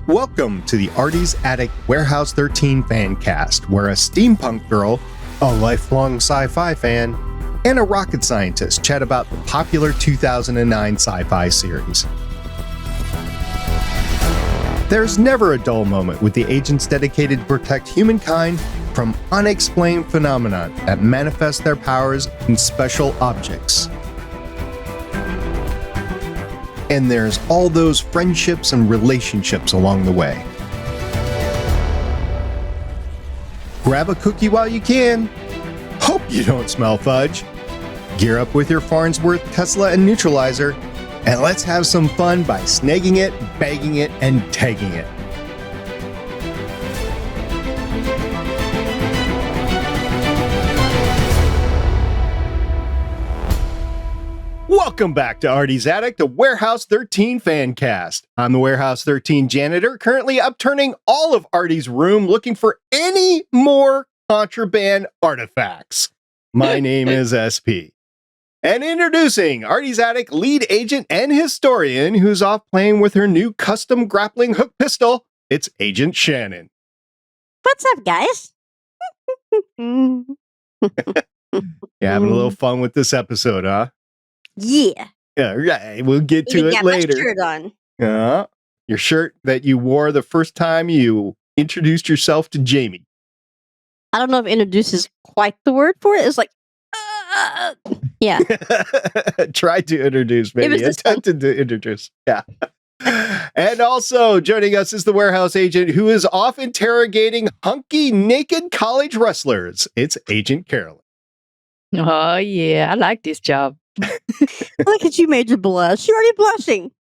Welcome to the Artie's Attic Warehouse 13 Fancast, where a steampunk girl, a lifelong sci-fi fan, and a rocket scientist chat about the popular 2009 sci-fi series. There's never a dull moment with the agents dedicated to protect humankind from unexplained phenomena that manifest their powers in special objects. And there's all those friendships and relationships along the way. Grab a cookie while you can. Hope you don't smell fudge. Gear up with your Farnsworth, Tesla, and neutralizer, and let's have some fun by snagging it, bagging it, and tagging it. Welcome back to Artie's Attic, the Warehouse 13 Fancast. I'm the Warehouse 13 janitor, currently upturning all of Artie's room looking for any more contraband artifacts. My name is SP. And introducing Artie's Attic lead agent and historian who's off playing with her new custom grappling hook pistol, it's Agent Shannon. What's up, guys? You having a little fun with this episode, huh? Yeah. Yeah, right. We'll get to it later. My shirt on. Your shirt that you wore the first time you introduced yourself to Jamie. I don't know if introduce is quite the word for it. It's like, yeah. Tried to introduce, maybe. Attempted to introduce. Yeah. And also joining us is the warehouse agent who is off interrogating hunky, naked college wrestlers. It's Agent Carolyn. Oh, yeah. I like this job. Look at you, Major Blush. You're already blushing.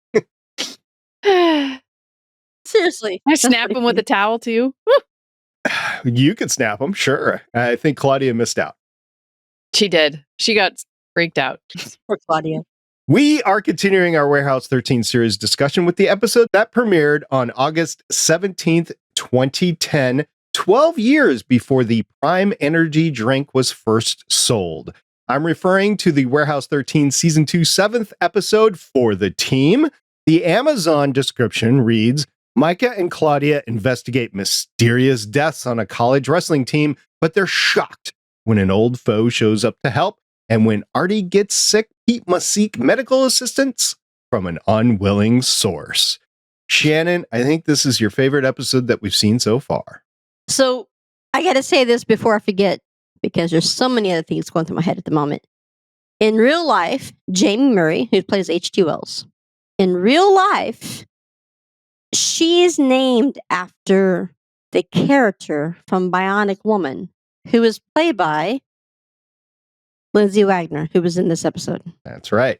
Seriously. I snap him with a towel, too. You could snap them, sure. I think Claudia missed out. She did. She got freaked out. Poor Claudia. We are continuing our Warehouse 13 series discussion with the episode that premiered on August 17th, 2010, 12 years before the Prime Energy drink was first sold. I'm referring to the Warehouse 13 Season 2 7th episode, For the Team. The Amazon description reads, Myka and Claudia investigate mysterious deaths on a college wrestling team, but they're shocked when an old foe shows up to help, and when Artie gets sick, Pete must seek medical assistance from an unwilling source. Shannon, I think this is your favorite episode that we've seen so far. So, I gotta say this before I forget, because there's so many other things going through my head at the moment. In real life, Jamie Murray, who plays H.G. Wells, in real life, she is named after the character from Bionic Woman, who is played by Lindsay Wagner, who was in this episode. That's right.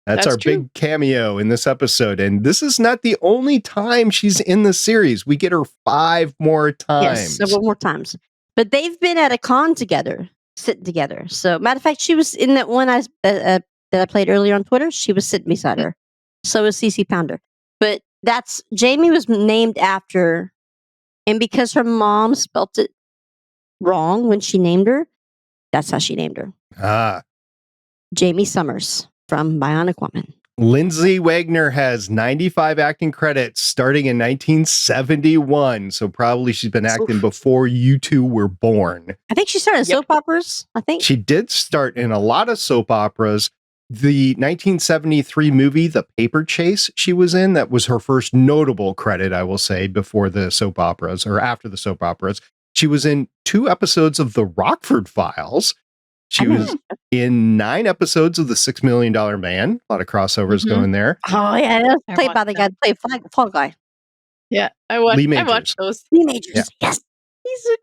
That's our true. big cameo in this episode. And this is not the only time she's in the series. We get her 5 more times. Yes, several more times. But they've been at a con together, sitting together. So, matter of fact, she was in that one that I played earlier on Twitter. She was sitting beside her. So was CC Pounder. But Jamie was named after, and because her mom spelt it wrong when she named her, that's how she named her. Jamie Summers from Bionic Woman. Lindsay Wagner has 95 acting credits starting in 1971. So probably she's been acting before you two were born. I think she started in soap operas. I think she did start in a lot of soap operas. The 1973 movie, The Paper Chase, she was in. That was her first notable credit, I will say, before the soap operas or after the soap operas. She was in 2 episodes of The Rockford Files. She was in 9 episodes of The $6 Million Man. A lot of crossovers going there. Oh, yeah. That was played by the guy that played Fall Guy. Yeah, I watched those. Lee Majors. Yeah. Yes.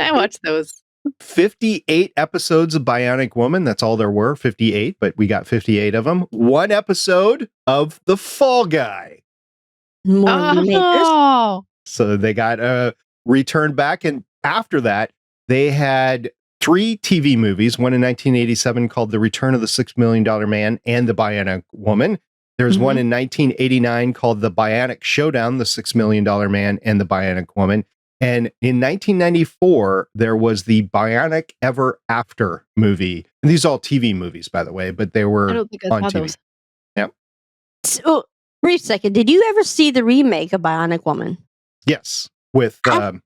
I watched those. 58 episodes of Bionic Woman. That's all there were, 58, but we got 58 of them. 1 episode of The Fall Guy. More Lee Majors. So they got returned back. And after that, they had 3 TV movies, one in 1987 called The Return of the $6 Million Man and The Bionic Woman. There's one in 1989 called The Bionic Showdown, The $6 Million Man and The Bionic Woman. And in 1994, there was the Bionic Ever After movie. And these are all TV movies, by the way, but they were I don't think I on saw TV. those. Yep. So, brief second. Did you ever see the remake of Bionic Woman? Yes, with Katie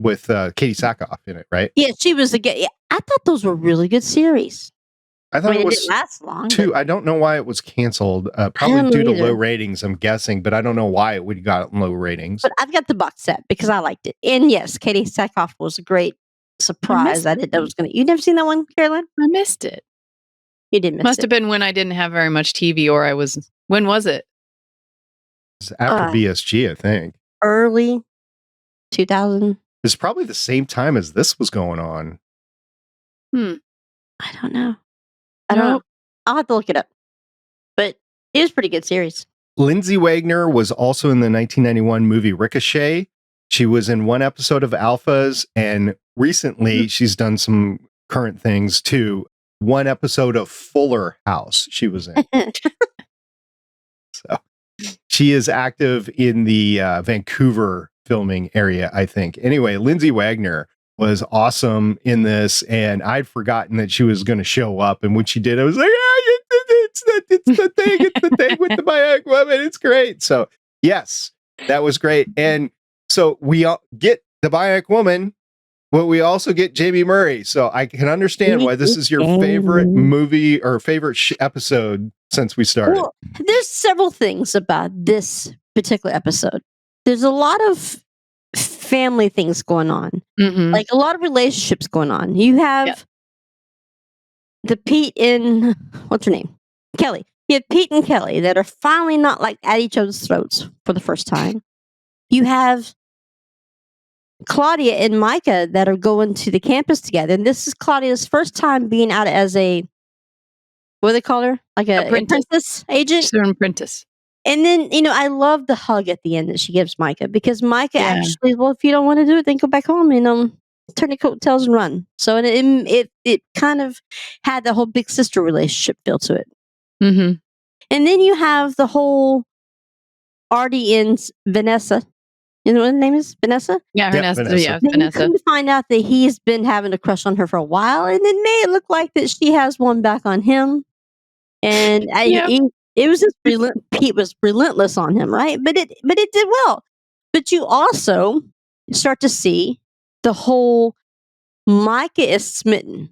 Sackhoff in it, right? Yeah, she was I thought those were really good series. I thought it was didn't last long. But I don't know why it was canceled. Probably due to low ratings, I'm guessing, but I don't know why it would got low ratings. But I've got the box set because I liked it. And yes, Katie Sackhoff was a great surprise. I didn't know it was going to. You never seen that one, Carolyn? I missed it. You did miss it. Must have been when I didn't have very much TV, or I was. When was it? It's after BSG, I think. Early 2000. It's probably the same time as this was going on. I don't know. I don't know. I'll have to look it up. But it was a pretty good series. Lindsay Wagner was also in the 1991 movie Ricochet. She was in one episode of Alphas, and recently she's done some current things too. One episode of Fuller House she was in. So she is active in the Vancouver filming area, I think. Anyway, Lindsay Wagner was awesome in this, and I'd forgotten that she was going to show up. And when she did, I was like, it's the thing with the bionic woman. It's great. So yes, that was great. And so we all get the bionic woman, but we also get Jamie Murray. So I can understand why this is your favorite movie or favorite episode since we started. Well, there's several things about this particular episode. There's a lot of family things going on, like a lot of relationships going on. You have the Pete and what's her name? Kelly. You have Pete and Kelly that are finally not like at each other's throats for the first time. You have Claudia and Myka that are going to the campus together. And this is Claudia's first time being out as a, what do they call her? Like a apprentice agent? She's an apprentice. And then, I love the hug at the end that she gives Myka, because Myka actually, well, if you don't want to do it, then go back home and turn your coattails and run. So it kind of had the whole big sister relationship feel to it. Mm-hmm. And then you have the whole Artie and Vanessa. You know what her name is? Vanessa? Yeah, Vanessa. Yeah, then Vanessa. You find out that he's been having a crush on her for a while, and then made it look like that she has one back on him. And it was just Pete was relentless on him, right? But it did well. But you also start to see the whole Myka is smitten.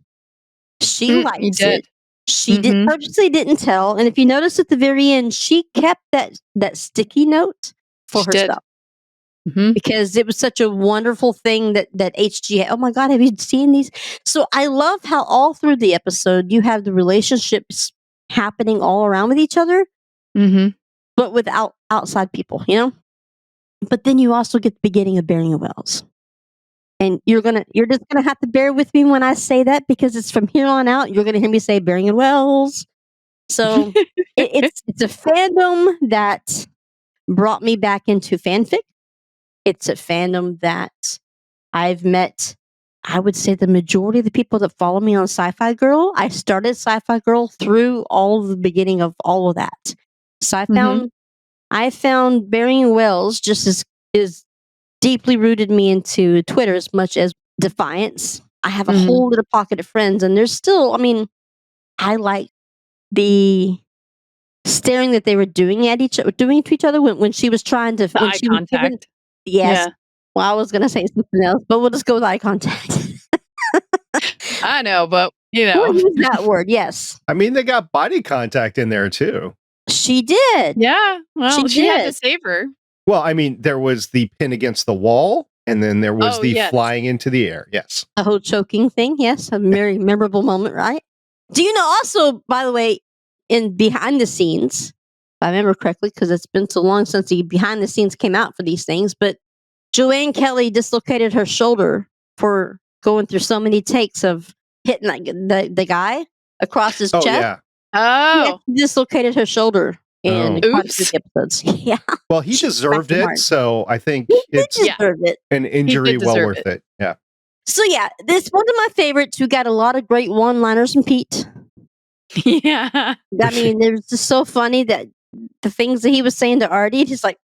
She likes it. She purposely didn't tell. And if you notice at the very end, she kept that sticky note for herself. Because it was such a wonderful thing that HG had. Oh my God, have you seen these? So I love how all through the episode you have the relationships happening all around with each other, but without outside people, But then you also get the beginning of Bering And Wells. And you're just gonna have to bear with me when I say that, because it's from here on out, you're gonna hear me say Bering And Wells. So it's a fandom that brought me back into fanfic. It's a fandom that I've met, I would say, the majority of the people that follow me on Sci-Fi Girl. I started Sci-Fi Girl through all of the beginning of all of that. So I found Bering And Wells just as deeply rooted me into Twitter as much as Defiance. I have a whole little pocket of friends, and there's still, I like the staring that they were doing to each other when she was trying to eye contact. Yes. Yeah. Well, I was going to say something else, but we'll just go with eye contact. I know, but We'll use that word. Yes. They got body contact in there too. She did. Yeah. Well, she had to save her. Well, there was the pin against the wall, and then there was flying into the air. Yes. The whole choking thing. Yes. A very memorable moment, right? Do you know also, by the way, in behind the scenes, if I remember correctly, because it's been so long since the behind the scenes came out for these things, but Joanne Kelly dislocated her shoulder for going through so many takes of hitting the guy across his chest. Yeah. Oh. She dislocated her shoulder in quite a few episodes. Yeah. Well, he deserved it, so I think it's an injury well worth it. Yeah. So yeah, this one of my favorites. We got a lot of great one-liners from Pete. Yeah. It was just so funny that the things that he was saying to Artie, he's like,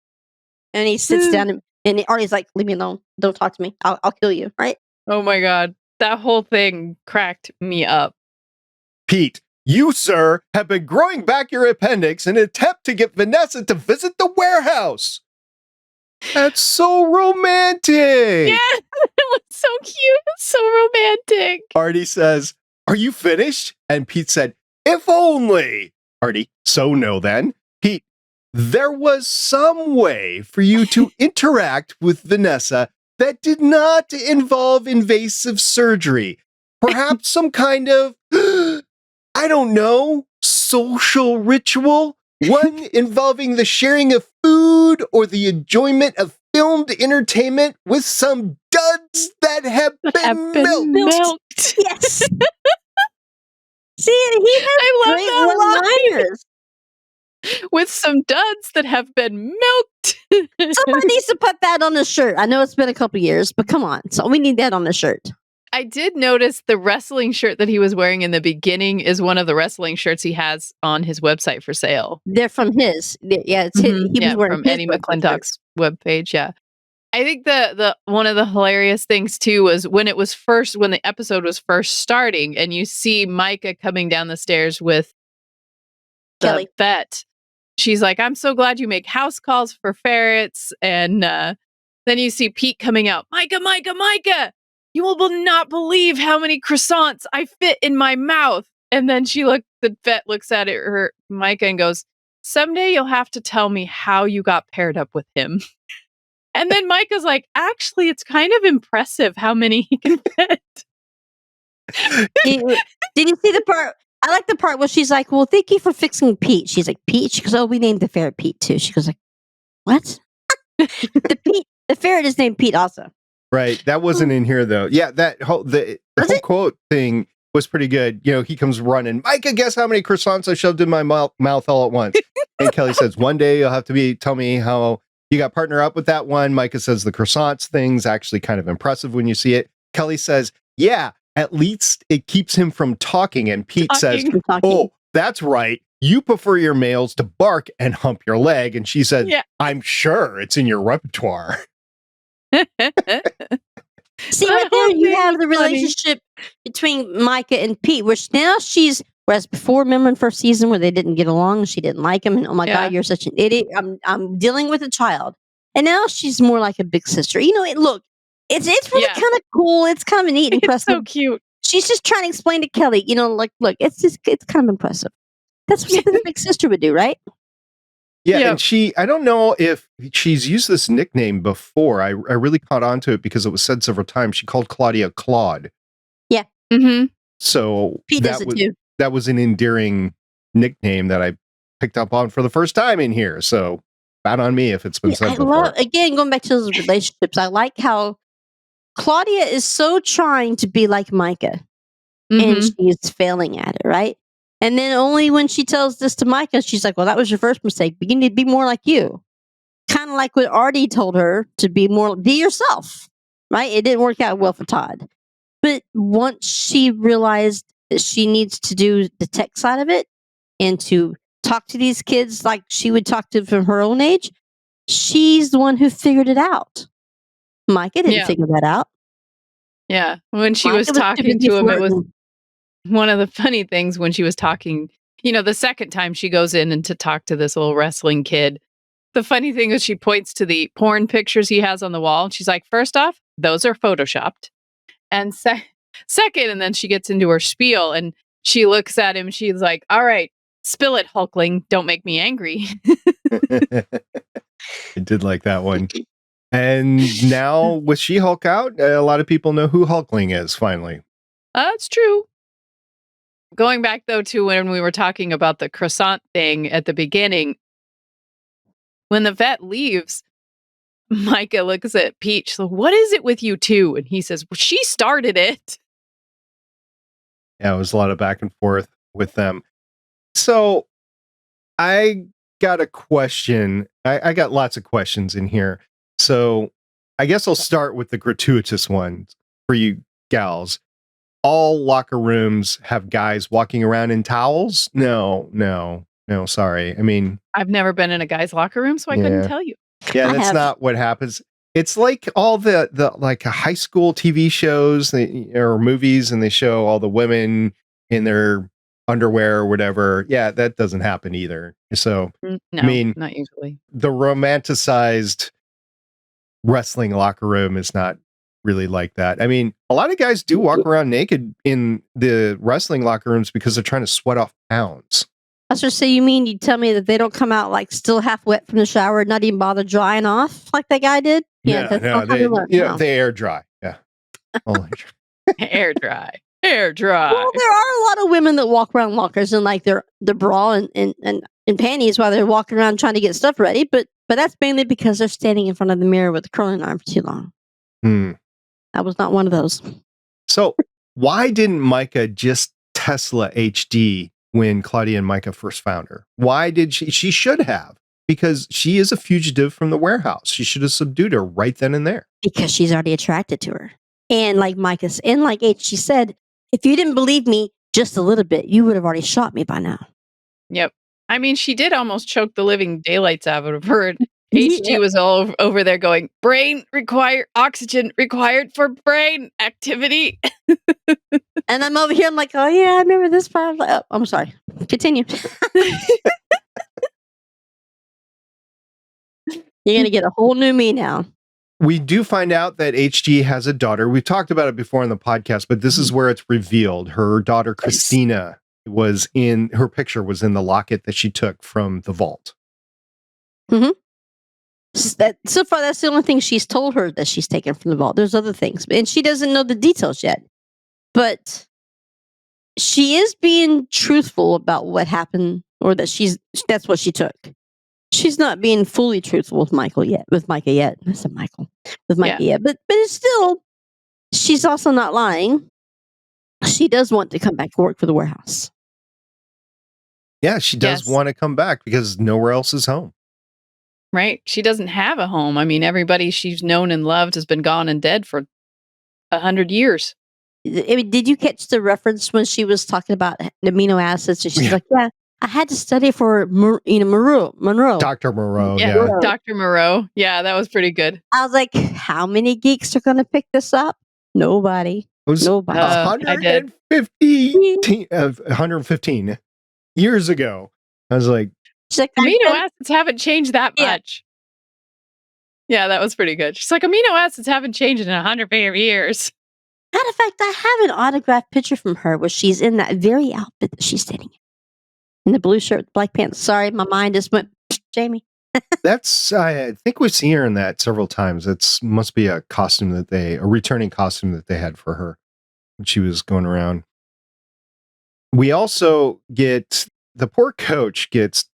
and he sits down and Artie's like, leave me alone. Don't talk to me. I'll kill you. Right. Oh my God. That whole thing cracked me up. Pete, you, sir, have been growing back your appendix in an attempt to get Vanessa to visit the warehouse. That's so romantic. Yeah, it was so cute. So romantic. Artie says, "Are you finished?" And Pete said, "If only." Artie, "So no then." Pete, "There was some way for you to interact with Vanessa that did not involve invasive surgery. Perhaps some kind of, I don't know, social ritual? One involving the sharing of food or the enjoyment of filmed entertainment with some duds that have been milked." Yes. See, he has I love great that one-liners. With some duds that have been milked. Somebody needs to put that on a shirt. I know it's been a couple years, but come on. So we need that on the shirt. I did notice the wrestling shirt that he was wearing in the beginning is one of the wrestling shirts he has on his website for sale. They're from his. Yeah, it's his. He was wearing from his Eddie website shirt. McClintock's webpage. Yeah. I think the one of the hilarious things too was when the episode was first starting and you see Myka coming down the stairs with the Kelly. vet. She's like, "I'm so glad you make house calls for ferrets." And then you see Pete coming out. Myka, you will not believe how many croissants I fit in my mouth. And then the vet looks at Myka and goes, "Someday you'll have to tell me how you got paired up with him." And then Myka's like, "Actually, it's kind of impressive how many he can fit." Did you see the part? I like the part where she's like, "Well, thank you for fixing Pete." She's like, "Pete?" She goes, "Oh, we named the ferret Pete too." She goes like, "What?" The ferret is named Pete also. Right. That wasn't in here though. Yeah, that whole the whole quote thing was pretty good. You know, he comes running. "Myka, guess how many croissants I shoved in my mouth all at once?" And Kelly says, "One day you'll have to tell me how you got partner up with that one." Myka says the croissants thing's actually kind of impressive when you see it. Kelly says, "Yeah, at least it keeps him from talking." And Pete says, "Oh, that's right. You prefer your males to bark and hump your leg." And she said, Yeah. "I'm sure it's in your repertoire." See, right there, you have the relationship between Myka and Pete, which now whereas before, remember in first season where they didn't get along, she didn't like him, and oh my God, you're such an idiot. I'm dealing with a child. And now she's more like a big sister. You know, it's really kind of cool. It's kind of neat and impressive. So cute. She's just trying to explain to Kelly, you know, like, look, it's kind of impressive. That's what something a big sister would do, right? Yeah, and I don't know if she's used this nickname before. I really caught on to it because it was said several times. She called Claudia Claude. Yeah. Mm-hmm. So Pete does it too. That was an endearing nickname that I picked up on for the first time in here. So bad on me if it's been said before. Again, going back to those relationships, I like how Claudia is so trying to be like Myka, and she's failing at it, right? And then only when she tells this to Myka, she's like, "Well, that was your first mistake, but you need to be more like you." Kind of like what Artie told her to be yourself, right? It didn't work out well for Todd. But once she realized that she needs to do the tech side of it and to talk to these kids like she would talk to from her own age, she's the one who figured it out. Myka didn't figure that out. Yeah. When she was talking to him, it was one of the funny things when she was talking, you know, the second time she goes in and to talk to this little wrestling kid. The funny thing is she points to the porn pictures he has on the wall. And she's like, "First off, those are photoshopped. And second," and then she gets into her spiel and she looks at him. She's like, "All right, spill it, Hulkling. Don't make me angry." I did like that one. And now with She-Hulk out, a lot of people know who Hulkling is finally. That's true. Going back though to when we were talking about the croissant thing at the beginning, when the vet leaves, Myka looks at Peach. "So what is it with you two?" And he says, "Well, she started it." Yeah, it was a lot of back and forth with them. So I got a question. I got lots of questions in here. So I guess I'll start with the gratuitous ones for you gals. All locker rooms have guys walking around in towels? No, sorry. I mean, I've never been in a guy's locker room, so I couldn't tell you. Yeah, that's not what happens. It's like all the like high school TV shows or movies, and they show all the women in their underwear or whatever. Yeah, that doesn't happen either. So, No, I mean, not usually. The romanticized wrestling locker room is not really like that. I mean, a lot of guys do walk around naked in the wrestling locker rooms because they're trying to sweat off pounds. I was just say, you tell me that they don't come out like still half wet from the shower, not even bother drying off like that guy did? Yeah, that's no, not how they look. No. they air dry. Yeah. Air dry. Air dry. Well, there are a lot of women that walk around lockers in like their bra and panties while they're walking around trying to get stuff ready, but that's mainly because they're standing in front of the mirror with the curling iron for too long. I was not one of those. So why didn't Myka just Tesla HD when Claudia and Myka first found her? Why did she should have, because she is a fugitive from the warehouse. She should have subdued her right then and there. Because she's already attracted to her. And like Myka, and like she said, if you didn't believe me just a little bit, you would have already shot me by now. Yep. I mean, she did almost choke the living daylights out of her. HG was all over there going, oxygen required for brain activity. And I'm over here, I'm like, oh yeah, I remember this part. I'm like, oh, I'm sorry. Continue. You're going to get a whole new me now. We do find out that HG has a daughter. We've talked about it before in the podcast, but this is where it's revealed. Her daughter, Christina, her picture was in the locket that she took from the vault. Mm-hmm. So far, that's the only thing she's told her that she's taken from the vault. There's other things, and she doesn't know the details yet. But she is being truthful about what happened, or that's what she took. She's not being fully truthful with Myka yet. I said Michael. With Myka yet. But it's still, she's also not lying. She does want to come back to work for the warehouse. Yeah, she does want to come back because nowhere else is home. Right. She doesn't have a home. I mean, everybody she's known and loved has been gone and dead for 100 years. I mean, did you catch the reference when she was talking about amino acids? And she's like, yeah, I had to study for Monroe. Dr. Moreau. Yeah. Dr. Moreau. Yeah, that was pretty good. I was like, how many geeks are going to pick this up? Nobody. It was Nobody. 115 years ago. I was like, amino acids haven't changed that much. Yeah, that was pretty good. She's like, amino acids haven't changed in 100 years. Matter of fact, I have an autographed picture from her where she's in that very outfit that she's sitting in the blue shirt, black pants. Sorry, my mind just went, Jamie. I think we've seen her in that several times. It must be a returning costume that they had for her when she was going around. We also get, the poor coach gets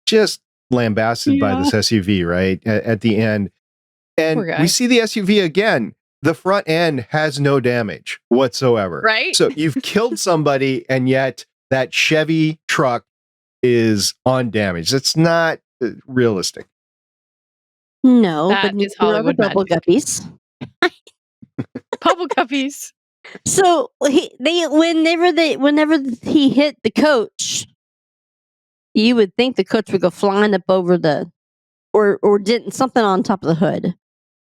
just lambasted by this SUV, right? At the end. And we see the SUV again. The front end has no damage whatsoever. Right. So you've killed somebody, and yet that Chevy truck is undamaged. It's not realistic. No, that but is Hollywood bubble guppies. Bubble guppies. So whenever he hit the coach, you would think the coach would go flying up over or didn't something on top of the hood.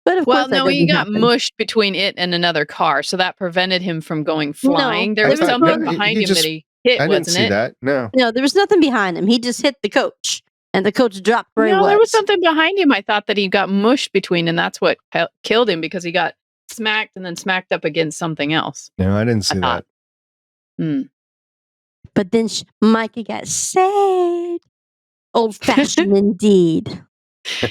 But of course, no, he got mushed between it and another car, so that prevented him from going flying. There was something behind him that he hit, I didn't see that. No, there was nothing behind him. He just hit the coach, and the coach dropped where he was. There was something behind him. I thought that he got mushed between, and that's what killed him, because he got smacked and then smacked up against something else. No, I didn't see that. But then Myka got saved. Old-fashioned indeed.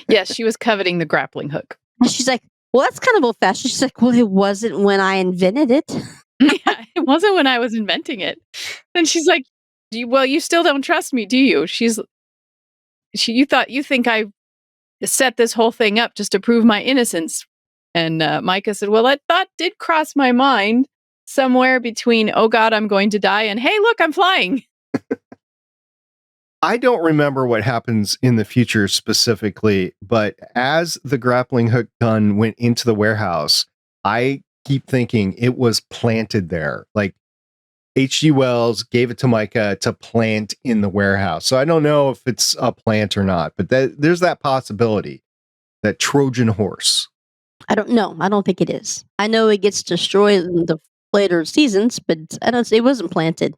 Yes, she was coveting the grappling hook. And she's like, well, that's kind of old-fashioned. She's like, well, it wasn't when I invented it. Yeah, it wasn't when I was inventing it. And she's like, well, you still don't trust me, do you? You think I set this whole thing up just to prove my innocence. And Myka said, well, that thought did cross my mind somewhere between, oh God, I'm going to die, and hey, look, I'm flying. I don't remember what happens in the future specifically, but as the grappling hook gun went into the warehouse, I keep thinking it was planted there. Like H.G. Wells gave it to Myka to plant in the warehouse. So I don't know if it's a plant or not, but there's that possibility, that Trojan horse. I don't know. I don't think it is. I know it gets destroyed in the later seasons, but it wasn't planted.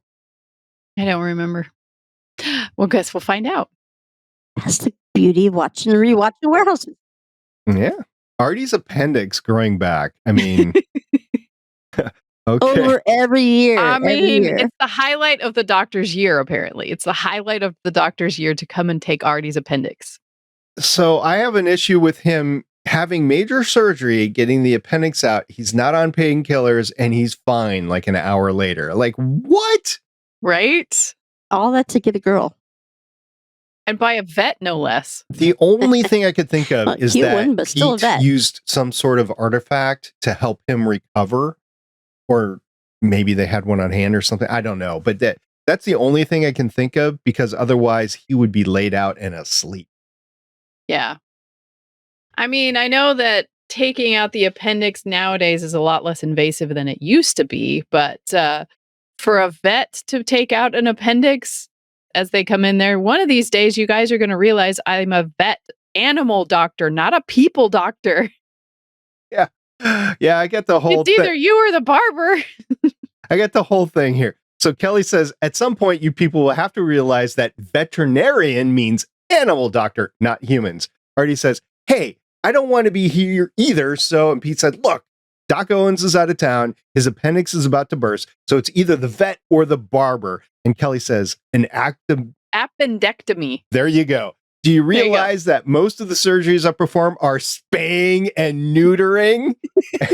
I don't remember. Well, guess we'll find out. That's the beauty of watching and rewatching warehouses. Yeah. Artie's appendix growing back. I mean, okay. Over every year. I every mean, year. it's the highlight of the doctor's year, apparently. It's the highlight of the doctor's year to come and take Artie's appendix. So I have an issue with him having major surgery, getting the appendix out. He's not on painkillers and he's fine like an hour later. Like, what? Right? All that to get a girl. And by a vet, no less. The only thing I could think of is cute that one, but still a Pete vet. used some sort of artifact to help him recover, or maybe they had one on hand or something. I don't know, but that's the only thing I can think of, because otherwise he would be laid out and asleep. Yeah. I mean, I know that taking out the appendix nowadays is a lot less invasive than it used to be, but for a vet to take out an appendix as they come in there, one of these days you guys are going to realize I'm a vet animal doctor, not a people doctor. Yeah. Yeah, I get the whole It's either you or the barber. I get the whole thing here. So Kelly says, at some point, you people will have to realize that veterinarian means animal doctor, not humans. Artie says, hey, I don't want to be here either. So, and Pete said, look, Doc Owens is out of town. His appendix is about to burst. So it's either the vet or the barber. And Kelly says, appendectomy. There you go. Do you realize that most of the surgeries I perform are spaying and neutering?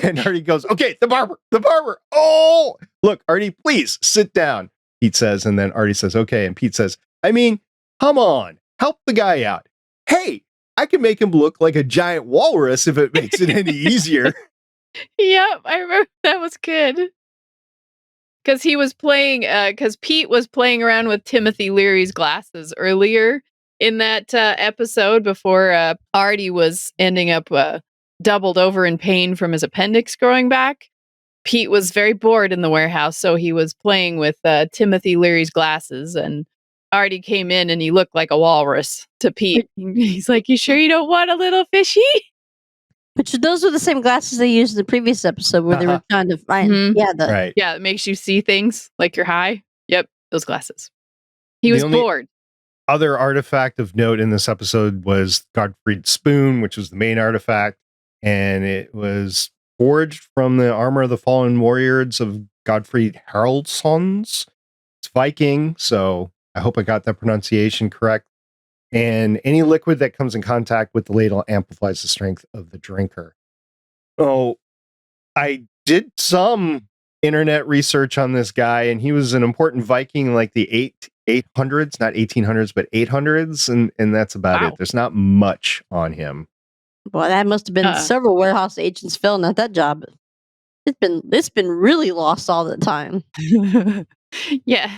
And Artie goes, okay, the barber. Oh, look, Artie, please sit down, Pete says. And then Artie says, okay. And Pete says, I mean, come on, help the guy out. Hey, I can make him look like a giant walrus if it makes it any easier. Yep, I remember that was good. Because he was playing, because Pete was playing around with Timothy Leary's glasses earlier in that episode before Artie was ending up doubled over in pain from his appendix growing back. Pete was very bored in the warehouse, so he was playing with Timothy Leary's glasses, and Artie came in and he looked like a walrus to Pete. He's like, you sure you don't want a little fishy? But those were the same glasses they used in the previous episode where they were kind of Right. Yeah, it makes you see things like you're high. Yep, those glasses. He was bored. Other artifact of note in this episode was Godfrey's spoon, which was the main artifact, and it was forged from the armor of the fallen warriors of Godfrey Haraldssons. It's Viking, so I hope I got that pronunciation correct. And any liquid that comes in contact with the ladle amplifies the strength of the drinker. Oh, I did some internet research on this guy, and he was an important Viking like the 800s, not 1800s, but 800s, and that's about it. There's not much on him. Well, that must have been several warehouse agents failing at that job. It's been really lost all the time. Yeah.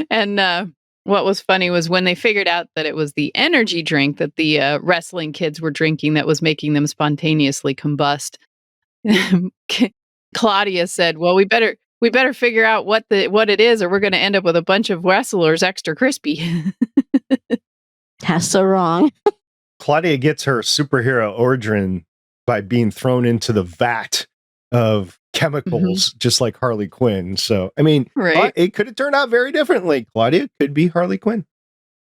And what was funny was when they figured out that it was the energy drink that the wrestling kids were drinking that was making them spontaneously combust. Claudia said, well, we better figure out what it is, or we're going to end up with a bunch of wrestlers extra crispy. That's so wrong. Claudia gets her superhero origin by being thrown into the vat of chemicals, just like Harley Quinn. So, I mean, it could have turned out very differently. Claudia could be Harley Quinn.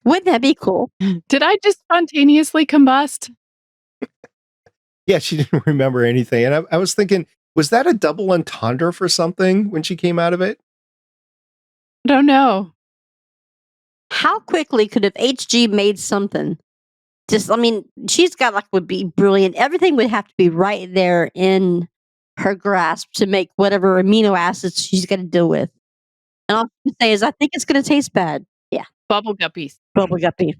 Wouldn't that be cool? Did I just spontaneously combust? Yeah, she didn't remember anything. And I was thinking, was that a double entendre for something when she came out of it? I don't know. How quickly could have HG made something? She's got would be brilliant. Everything would have to be right there in her grasp to make whatever amino acids she's got to deal with. And all I can say is, I think it's going to taste bad. Yeah. Bubble guppies. Bubble guppy.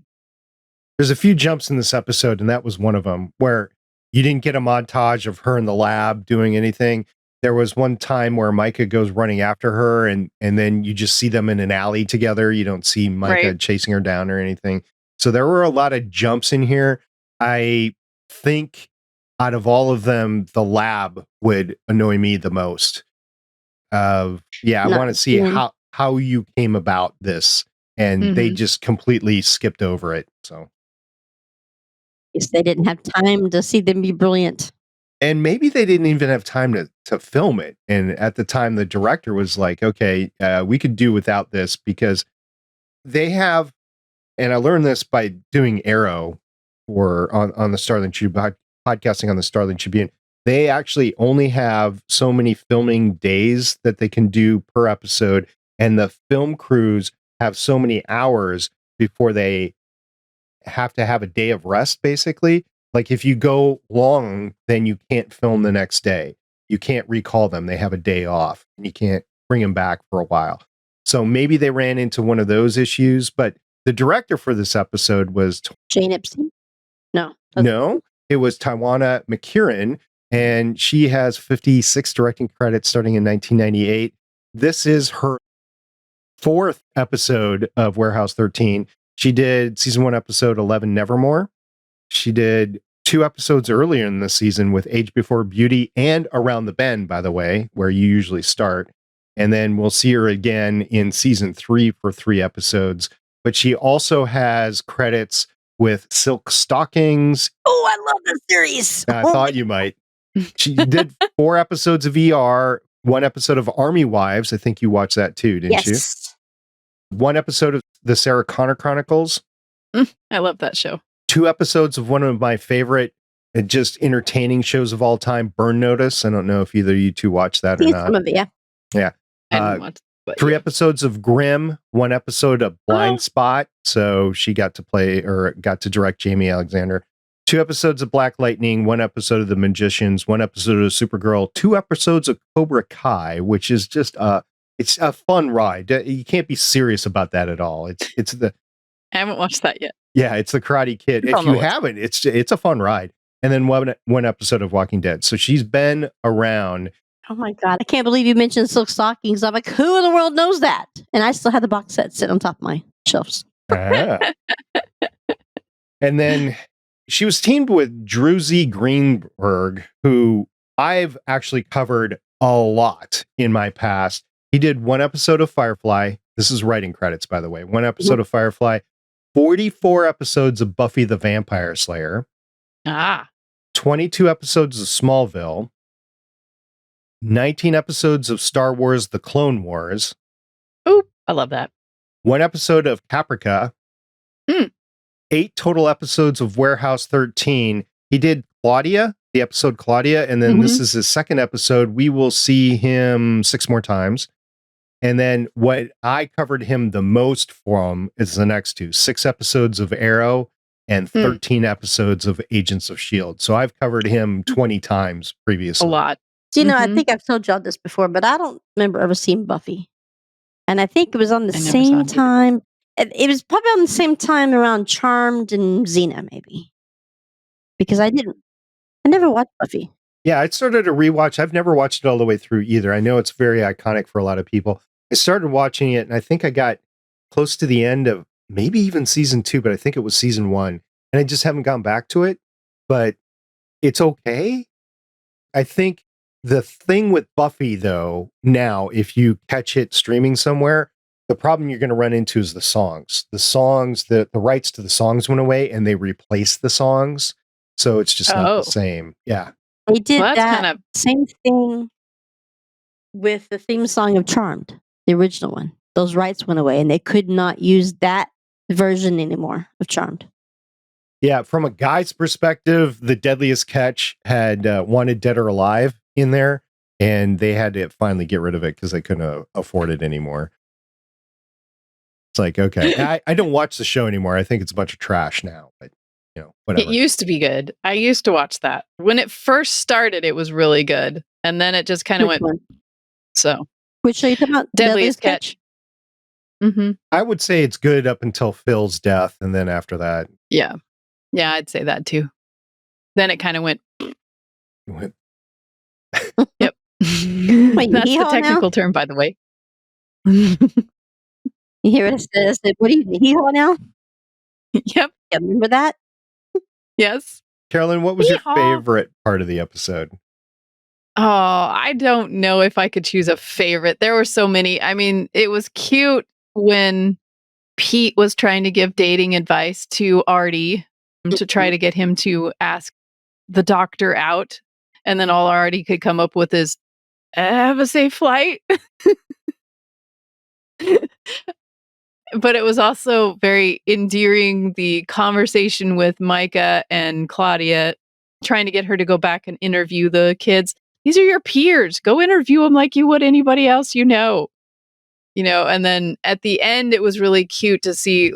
There's a few jumps in this episode, and that was one of them, where you didn't get a montage of her in the lab doing anything. There was one time where Myka goes running after her, and then you just see them in an alley together. You don't see Myka chasing her down or anything. So there were a lot of jumps in here. I think out of all of them, the lab would annoy me the most. I want to see how you came about this, and they just completely skipped over it. So, guess they didn't have time to see them be brilliant, and maybe they didn't even have time to film it. And at the time, the director was like, "Okay, we could do without this," because they have. And I learned this by doing Arrow on the Starling Chew podcasting on the Starling Tribune, they actually only have so many filming days that they can do per episode, and the film crews have so many hours before they have to have a day of rest, basically. Like if you go long, then you can't film the next day. You can't recall them. They have a day off, and you can't bring them back for a while. So maybe they ran into one of those issues, but the director for this episode was Jane Epstein? No. no, it was Tawana McKieran, and she has 56 directing credits starting in 1998. This is her fourth episode of Warehouse 13. She did season 1, episode 11, Nevermore. She did 2 episodes earlier in the season with Age Before Beauty and Around the Bend, by the way, where you usually start. And then we'll see her again in season 3 for 3 episodes. But she also has credits with Silk Stockings. Oh, I love this series. I thought you might. She did 4 episodes of ER, 1 episode of Army Wives. I think you watched that too, didn't you? 1 episode of the Sarah Connor Chronicles. I love that show. 2 episodes of one of my favorite just entertaining shows of all time, Burn Notice. I don't know if either of you two watched that or not. Some of it, yeah. Yeah. I didn't watch it, but 3 episodes of Grimm, 1 episode of Blind Spot. So she got to play or got to direct Jamie Alexander. 2 episodes of Black Lightning, 1 episode of The Magicians, 1 episode of Supergirl, 2 episodes of Cobra Kai, which is just it's a fun ride. You can't be serious about that at all. It's the I haven't watched that yet. Yeah, it's the Karate Kid. If you haven't, it's a fun ride. And then 1 episode of Walking Dead. So she's been around. Oh my God. I can't believe you mentioned Silk Stockings. I'm like, who in the world knows that? And I still have the box set sitting on top of my shelves. And then she was teamed with Druzy Greenberg, who I've actually covered a lot in my past. He did 1 episode of Firefly. This is writing credits, by the way. 1 episode of Firefly, 44 episodes of Buffy the Vampire Slayer, 22 episodes of Smallville, 19 episodes of Star Wars The Clone Wars. Oh, I love that. 1 episode of Caprica. 8 total episodes of Warehouse 13. He did Claudia, the episode Claudia, and then this is his 2nd episode. We will see him 6 more times. And then what I covered him the most from is the next 2, 6 episodes of Arrow and 13 episodes of Agents of S.H.I.E.L.D. So I've covered him 20 times previously. A lot. So, I think I've told y'all this before, but I don't remember ever seeing Buffy. And I think it was on the same time. It was probably on the same time around Charmed and Xena, maybe. Because I never watched Buffy. Yeah, I started a rewatch. I've never watched it all the way through either. I know it's very iconic for a lot of people. I started watching it, and I think I got close to the end of maybe even season 2, but I think it was season 1. And I just haven't gone back to it. But it's okay. I think the thing with Buffy, though, now, if you catch it streaming somewhere, the problem you're going to run into is the songs. The songs, the rights to the songs went away, and they replaced the songs. So it's just not the same. Yeah. They did that same thing with the theme song of Charmed, the original one. Those rights went away, and they could not use that version anymore of Charmed. Yeah, from a guy's perspective, The Deadliest Catch had Wanted Dead or Alive in there, and they had to finally get rid of it because they couldn't afford it anymore. It's like, okay, I don't watch the show anymore. I think it's a bunch of trash now, but whatever. It used to be good. I used to watch that. When it first started, it was really good. And then it just kind of went. So, which show you talking about? Deadliest Catch. I would say it's good up until Phil's death, and then after that. Yeah. Yeah, I'd say that too. Then it kind of went. Yep. Wait, that's the technical term, by the way. You hear what it says? What do you hee-haw now? Yep. Yeah, remember that? Yes. Carolyn, what was your favorite part of the episode? Oh, I don't know if I could choose a favorite. There were so many. I mean, it was cute when Pete was trying to give dating advice to Artie to try to get him to ask the doctor out. And then all Artie could come up with is, have a safe flight. But it was also very endearing, the conversation with Myka and Claudia trying to get her to go back and interview the kids. These are your peers. Go interview them like you would anybody else you know. And then at the end, it was really cute to see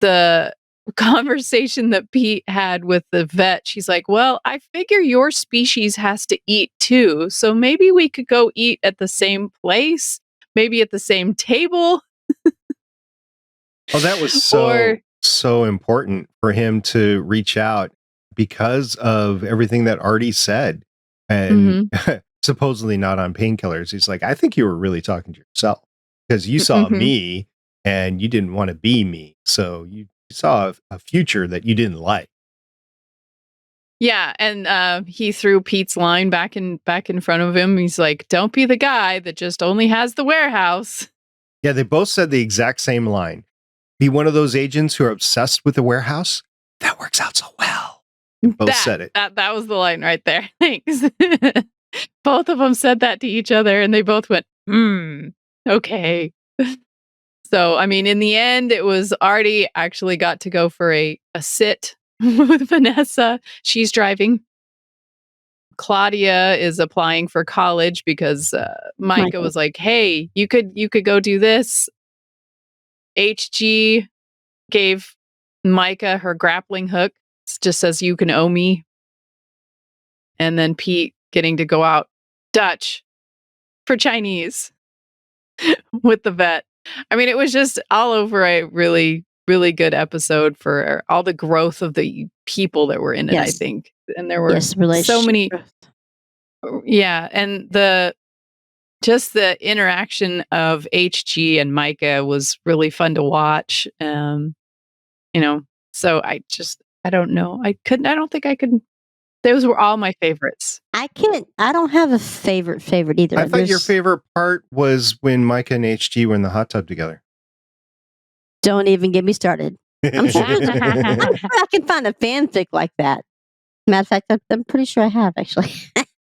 the conversation that Pete had with the vet. She's like, well, I figure your species has to eat too. So maybe we could go eat at the same place, maybe at the same table. Oh, that was so important for him to reach out because of everything that Artie said. And supposedly not on painkillers. He's like, I think you were really talking to yourself because you saw me and you didn't want to be me. So you saw a future that you didn't like. Yeah, and he threw Pete's line back in front of him. He's like, don't be the guy that just only has the warehouse. Yeah, they both said the exact same line. Be one of those agents who are obsessed with the warehouse. That works out so well. They both said it. That was the line right there. Thanks. Both of them said that to each other, and they both went, okay. So, I mean, in the end, it was Artie actually got to go for a sit with Vanessa. She's driving. Claudia is applying for college because Myka was like, hey, you could go do this. HG gave Myka her grappling hook. It just says, you can owe me. And then Pete getting to go out Dutch for Chinese with the vet. I mean, it was just all over a really, really good episode for all the growth of the people that were in it, I think. And there were so many. Yeah. And the interaction of HG and Myka was really fun to watch. So I don't know. I don't think I could. Those were all my favorites. I don't have a favorite either. I thought your favorite part was when Myka and HG were in the hot tub together. Don't even get me started. I'm sure I can find a fanfic like that. Matter of fact, I'm pretty sure I have actually.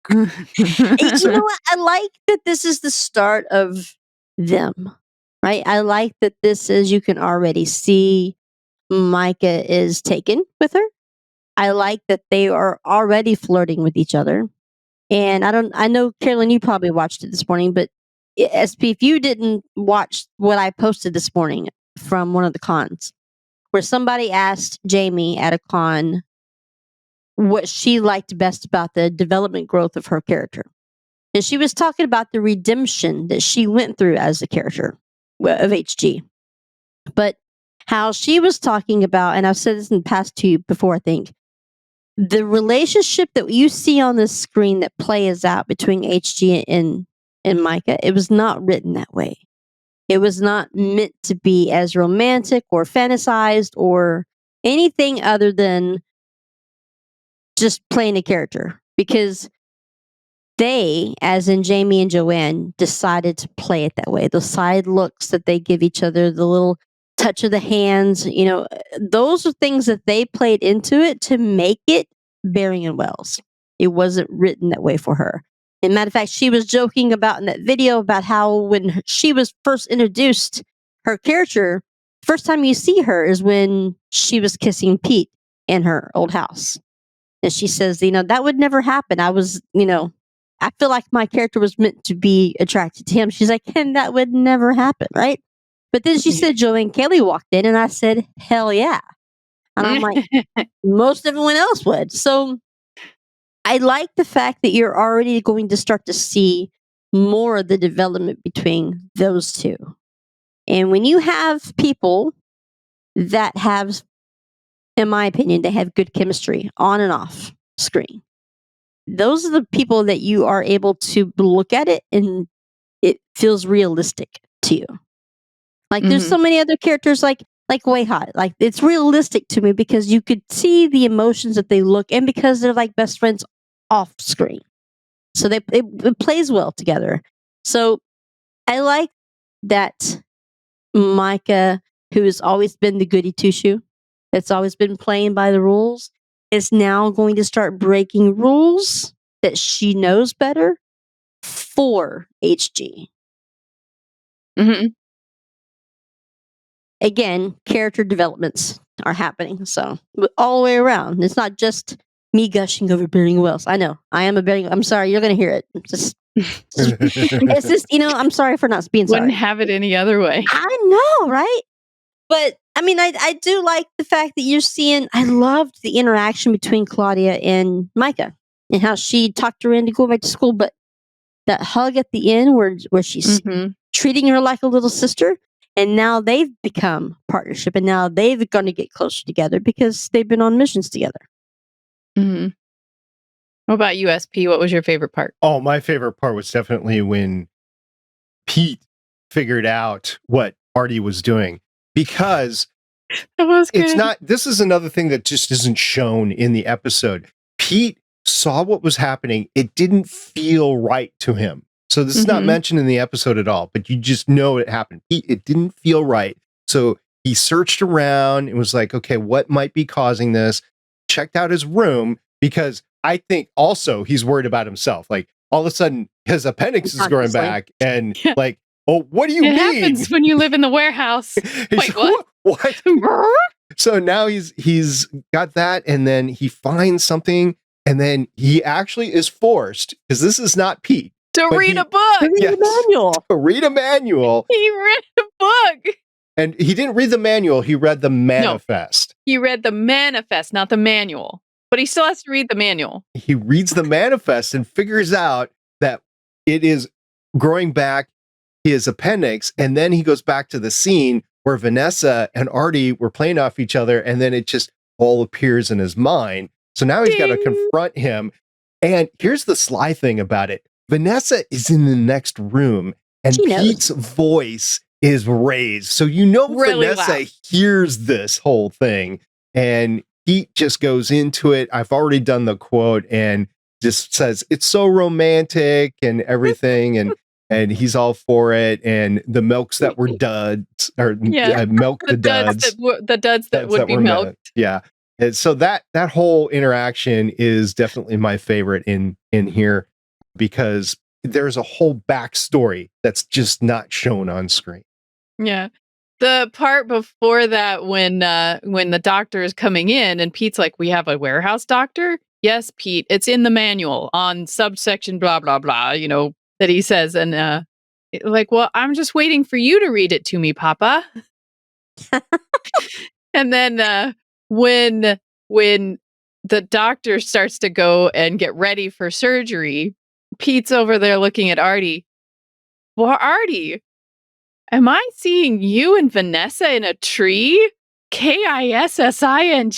You know what? I like that this is the start of them, right? I like that this is, you can already see Myka is taken with her. I like that they are already flirting with each other. And I know, Carolyn, you probably watched it this morning, but SP, if you didn't watch what I posted this morning from one of the cons, where somebody asked Jamie at a con what she liked best about the development growth of her character. And she was talking about the redemption that she went through as a character of HG. But how she was talking about, and I've said this in the past to you before, I think, the relationship that you see on the screen that plays out between HG and Myka, it was not written that way. It was not meant to be as romantic or fantasized or anything other than just playing a character, because they, as in Jamie and Joanne, decided to play it that way. The side looks that they give each other, the little touch of the hands, those are things that they played into it to make it Bering and Wells. It wasn't written that way for her. And matter of fact, she was joking about in that video about how when she was first introduced, her character, first time you see her is when she was kissing Pete in her old house. And she says, that would never happen. I feel like my character was meant to be attracted to him. She's like, and that would never happen, right? But then she said Joanne Kelly walked in, and I said, hell yeah. And I'm like, most everyone else would. So I like the fact that you're already going to start to see more of the development between those two. And when you have people that have, in my opinion, they have good chemistry on and off screen, those are the people that you are able to look at it and it feels realistic to you. Like there's so many other characters like Way Hot. Like it's realistic to me because you could see the emotions that they look, and because they're like best friends off screen. So it plays well together. So I like that Myka, who has always been the goody two-shoe, that's always been playing by the rules, is now going to start breaking rules that she knows better for HG. Again, character developments are happening. So all the way around. It's not just me gushing over Bering And Wells. I know. I am a Bering. I'm sorry. You're going to hear it. It's just, I'm sorry for not being sorry. Wouldn't have it any other way. I know, right? But I mean, I do like the fact that you're seeing. I loved the interaction between Claudia and Myka and how she talked her into going back to school. But that hug at the end, where she's treating her like a little sister, and now they've become partnership, and now they've going to get closer together because they've been on missions together. Mm-hmm. What about USP? What was your favorite part? Oh, my favorite part was definitely when Pete figured out what Artie was doing. Because that was good. It's not, this is another thing that just isn't shown in the episode. Pete saw what was happening. It didn't feel right to him. So this is not mentioned in the episode at all, but you just know it happened. It didn't feel right. So he searched around and was like, okay, what might be causing this? Checked out his room because I think also he's worried about himself. Like all of a sudden his appendix is growing back and like, oh, what do you mean? It happens when you live in the warehouse. Wait, what? What? So now he's got that, and then he finds something, and then he actually is forced, because this is not Pete. To read a book. To read a manual. To read a manual. He read a book. And he didn't read the manual, he read the manifest. No, he read the manifest, not the manual. But he still has to read the manual. He reads the manifest and figures out that it is growing back his appendix, and then he goes back to the scene where Vanessa and Artie were playing off each other, and then it just all appears in his mind. So now he's got to confront him. And here's the sly thing about it. Vanessa is in the next room, and Pete's voice is raised. So really Vanessa hears this whole thing, and Pete just goes into it. I've already done the quote and just says, it's so romantic and everything. And he's all for it. And the milks that were duds, or milk the duds. The duds that would be milked. Yeah. And so that whole interaction is definitely my favorite in here, because there's a whole backstory that's just not shown on screen. Yeah. The part before that when the doctor is coming in and Pete's like, we have a warehouse doctor? Yes, Pete, it's in the manual on subsection blah, blah, blah, that he says. And like, well, I'm just waiting for you to read it to me, Papa. And then when the doctor starts to go and get ready for surgery, Pete's over there looking at Artie. Well, Artie, am I seeing you and Vanessa in a tree? KISSING?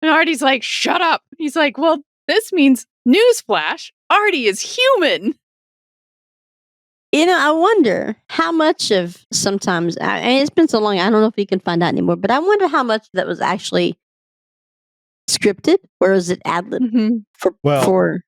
And Artie's like, shut up. He's like, well, this means newsflash. Artie is human. I wonder how much of sometimes, and it's been so long, I don't know if you can find out anymore, but I wonder how much that was actually scripted, or is it ad-lib for...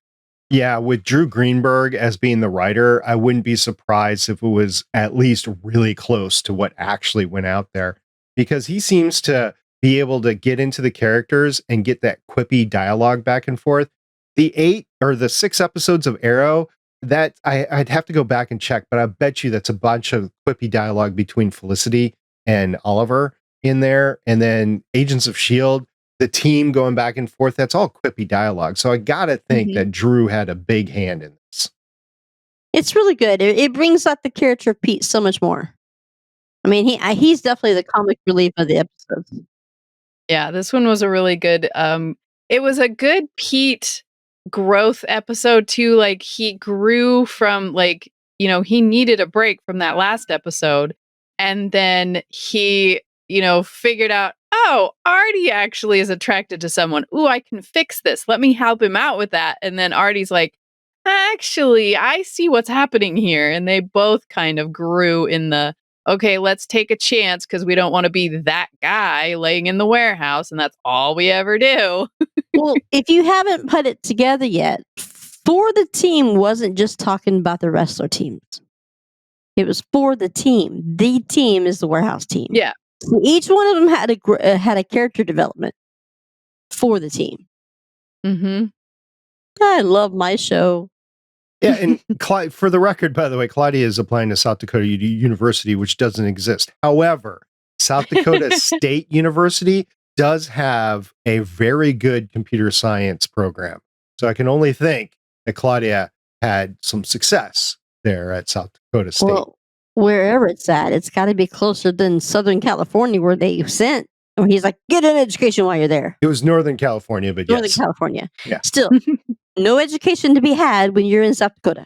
Yeah, with Drew Greenberg as being the writer, I wouldn't be surprised if it was at least really close to what actually went out there, because he seems to be able to get into the characters and get that quippy dialogue back and forth. The 6 episodes of Arrow, that I'd have to go back and check, but I bet you that's a bunch of quippy dialogue between Felicity and Oliver in there. And then Agents of S.H.I.E.L.D., the team going back and forth, that's all quippy dialogue. So I gotta think that Drew had a big hand in this. It's really good. It brings out the character of Pete so much more. I mean, he's definitely the comic relief of the episodes. Yeah, this one was a really good, it was a good Pete growth episode too. Like, he grew from, like, he needed a break from that last episode. And then he, figured out, oh, Artie actually is attracted to someone. Ooh, I can fix this. Let me help him out with that. And then Artie's like, actually, I see what's happening here. And they both kind of grew in the, okay, let's take a chance because we don't want to be that guy laying in the warehouse. And that's all we ever do. Well, if you haven't put it together yet, For the Team wasn't just talking about the wrestler teams. It was for the team. The team is the warehouse team. Yeah. So each one of them had a character development for the team. Mm-hmm. I love my show. Yeah, and for the record, by the way, Claudia is applying to South Dakota University, which doesn't exist. However, South Dakota State University does have a very good computer science program. So I can only think that Claudia had some success there at South Dakota State. Well, wherever it's at, it's got to be closer than Southern California where they sent. Or he's like, get an education while you're there. It was Northern California, but Northern yes. California. Yeah. Still, no education to be had when you're in South Dakota.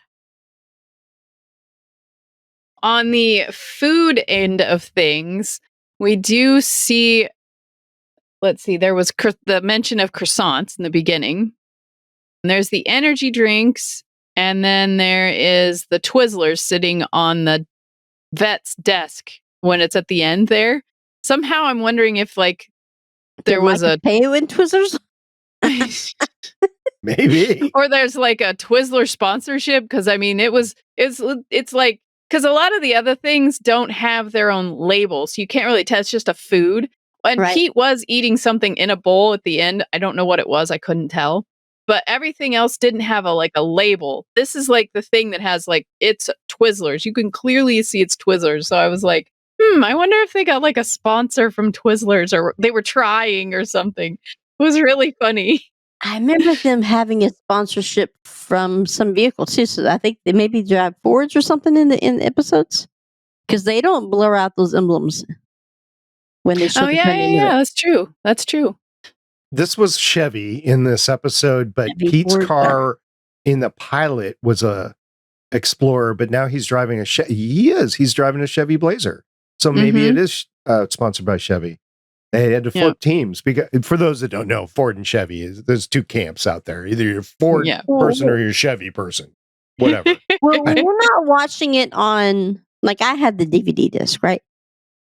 On the food end of things, we do see, let's see, there was the mention of croissants in the beginning. And there's the energy drinks. And then there is the Twizzlers sitting on the vet's desk when it's at the end there. Somehow I'm wondering if like there was a pay with Twizzlers. Maybe. Or there's like a Twizzler sponsorship, because I mean it's like, because a lot of the other things don't have their own labels, so you can't really tell. It's just a food. And Right. Pete was eating something in a bowl at the end. I don't know what it was. I couldn't tell. But everything else didn't have a label. This is like the thing that has like, it's Twizzlers. You can clearly see it's Twizzlers. So I was like, I wonder if they got like a sponsor from Twizzlers, or they were trying or something. It was really funny. I remember them having a sponsorship from some vehicle too. So I think they maybe drive Fords or something in the episodes, because they don't blur out those emblems when they show. Oh yeah, that's true. That's true. This was Chevy in this episode, but Chevy Pete's Ford car in the pilot was a Explorer, but now he's driving a Chevy. He's driving a Chevy Blazer. So maybe it is sponsored by Chevy. They had to flip teams, because for those that don't know, Ford and Chevy there's two camps out there. Either you're a Ford person or you're a Chevy person. Whatever. Well, we're not watching it on, like, I had the DVD disc, right?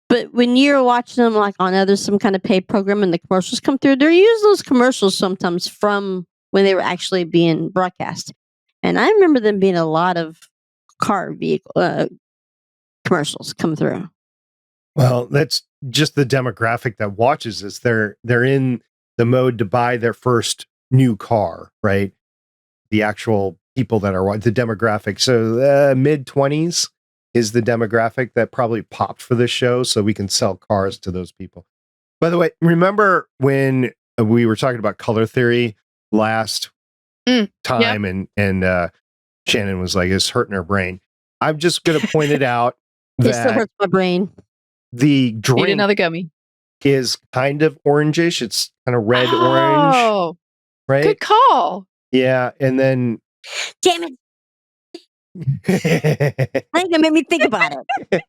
But when you're watching them like on some kind of paid program and the commercials come through, they use those commercials sometimes from when they were actually being broadcast. And I remember them being a lot of car vehicle commercials come through. Well, that's just the demographic that watches this. They're in the mode to buy their first new car, right? The actual people that are the demographic. So mid-20s is the demographic that probably popped for this show, so we can sell cars to those people. By the way, remember when we were talking about color theory last time, and Shannon was like, it's hurting her brain. I'm just going to point it out It still that hurts my brain. the Need drink another gummy. is kind of orangish. It's kind of red orange, Oh, right? good call. Yeah, and then Damn it. I think it made me think about it.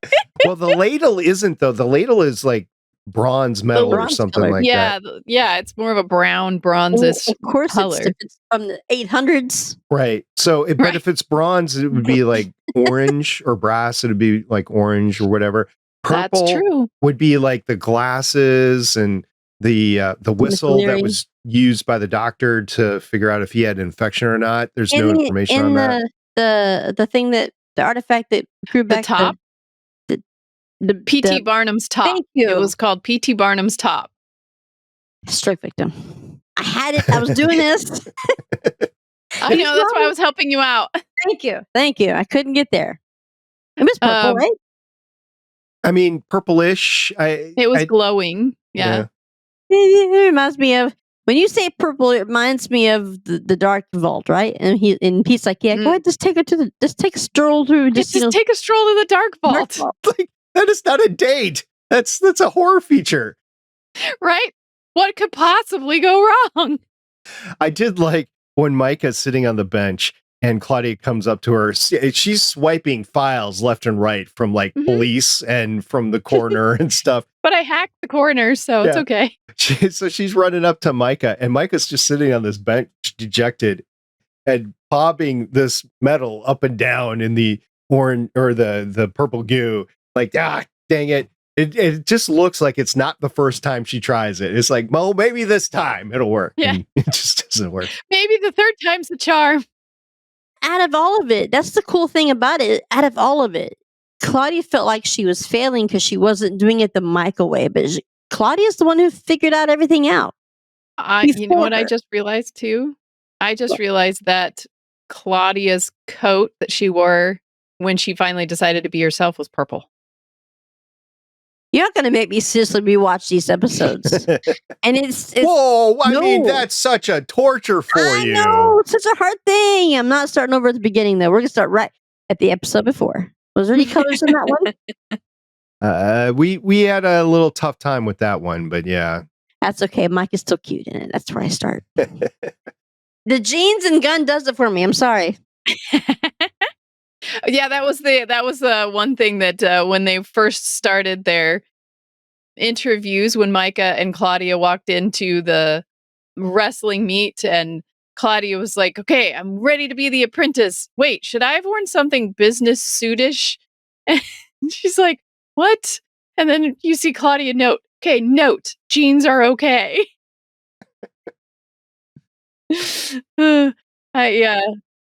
well, the ladle isn't, though. The ladle is like bronze metal or bronze something color. like that. Yeah, it's more of a brown bronzish Of course, color. it's from the 800s. Right. So, but Right. if it's bronze, it would be like orange, or brass, it would be like orange or whatever. Purple That's true. would be like the glasses and the whistle that Leary. was used by the doctor to figure out if he had an infection or not. There's no information on that. The thing that the artifact that grew back top? the P.T. Barnum's top. Thank you. It was called P.T. Barnum's top. stroke victim. I had it. I was doing this. I know, that's why I was helping you out. Thank you. I couldn't get there. It was purple, right? I mean, purplish. It was glowing. Yeah. It reminds me of, when you say purple, it reminds me of the Dark Vault, right? And Pete's like, yeah, go ahead, just take a stroll through. Just take a stroll to the Dark Vault. Like, that is not a date. That's a horror feature. Right? What could possibly go wrong? I did like when Myka's sitting on the bench and Claudia comes up to her. She's swiping files left and right from like police and from the coroner and stuff. But I hacked the coroner, so it's okay. So she's running up to Myka, and Myka's just sitting on this bench, dejected, and bobbing this metal up and down in the orange or the purple goo. Like, dang it. It just looks like it's not the first time she tries it. It's like, well, maybe this time it'll work. Yeah. And it just doesn't work. Maybe the third time's the charm. Out of all of it, that's the cool thing about it. Out of all of it, Claudia felt like she was failing because she wasn't doing it the Myka way, but Claudia's the one who figured out everything out. You know what I just realized too? I just realized that Claudia's coat that she wore when she finally decided to be herself was purple. You're not going to make me seriously rewatch these episodes. And it's Whoa, I mean, no. that's such a torture for I you. know, it's such a hard thing. I'm not starting over at the beginning, though. We're going to start right at the episode before. Was there any colors in that one? We had a little tough time with that one, but yeah. That's okay. Mike is still cute in it. That's where I start. The jeans and gun does it for me. I'm sorry. Yeah, that was the one thing that when they first started their interviews, when Myka and Claudia walked into the wrestling meet, and Claudia was like, "Okay, I'm ready to be the apprentice. Wait, should I have worn something business suitish?" And she's like, "What?" And then you see Claudia note, "Okay, note, jeans are okay." Yeah.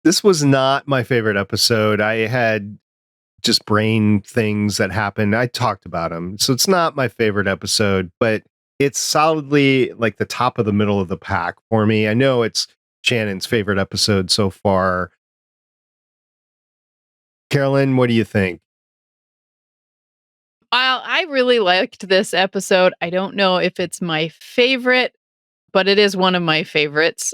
This was not my favorite episode. I had just brain things that happened. I talked about them. So it's not my favorite episode, but it's solidly like the top of the middle of the pack for me. I know it's Shannon's favorite episode so far. Carolyn, what do you think? I really liked this episode. I don't know if it's my favorite, but it is one of my favorites.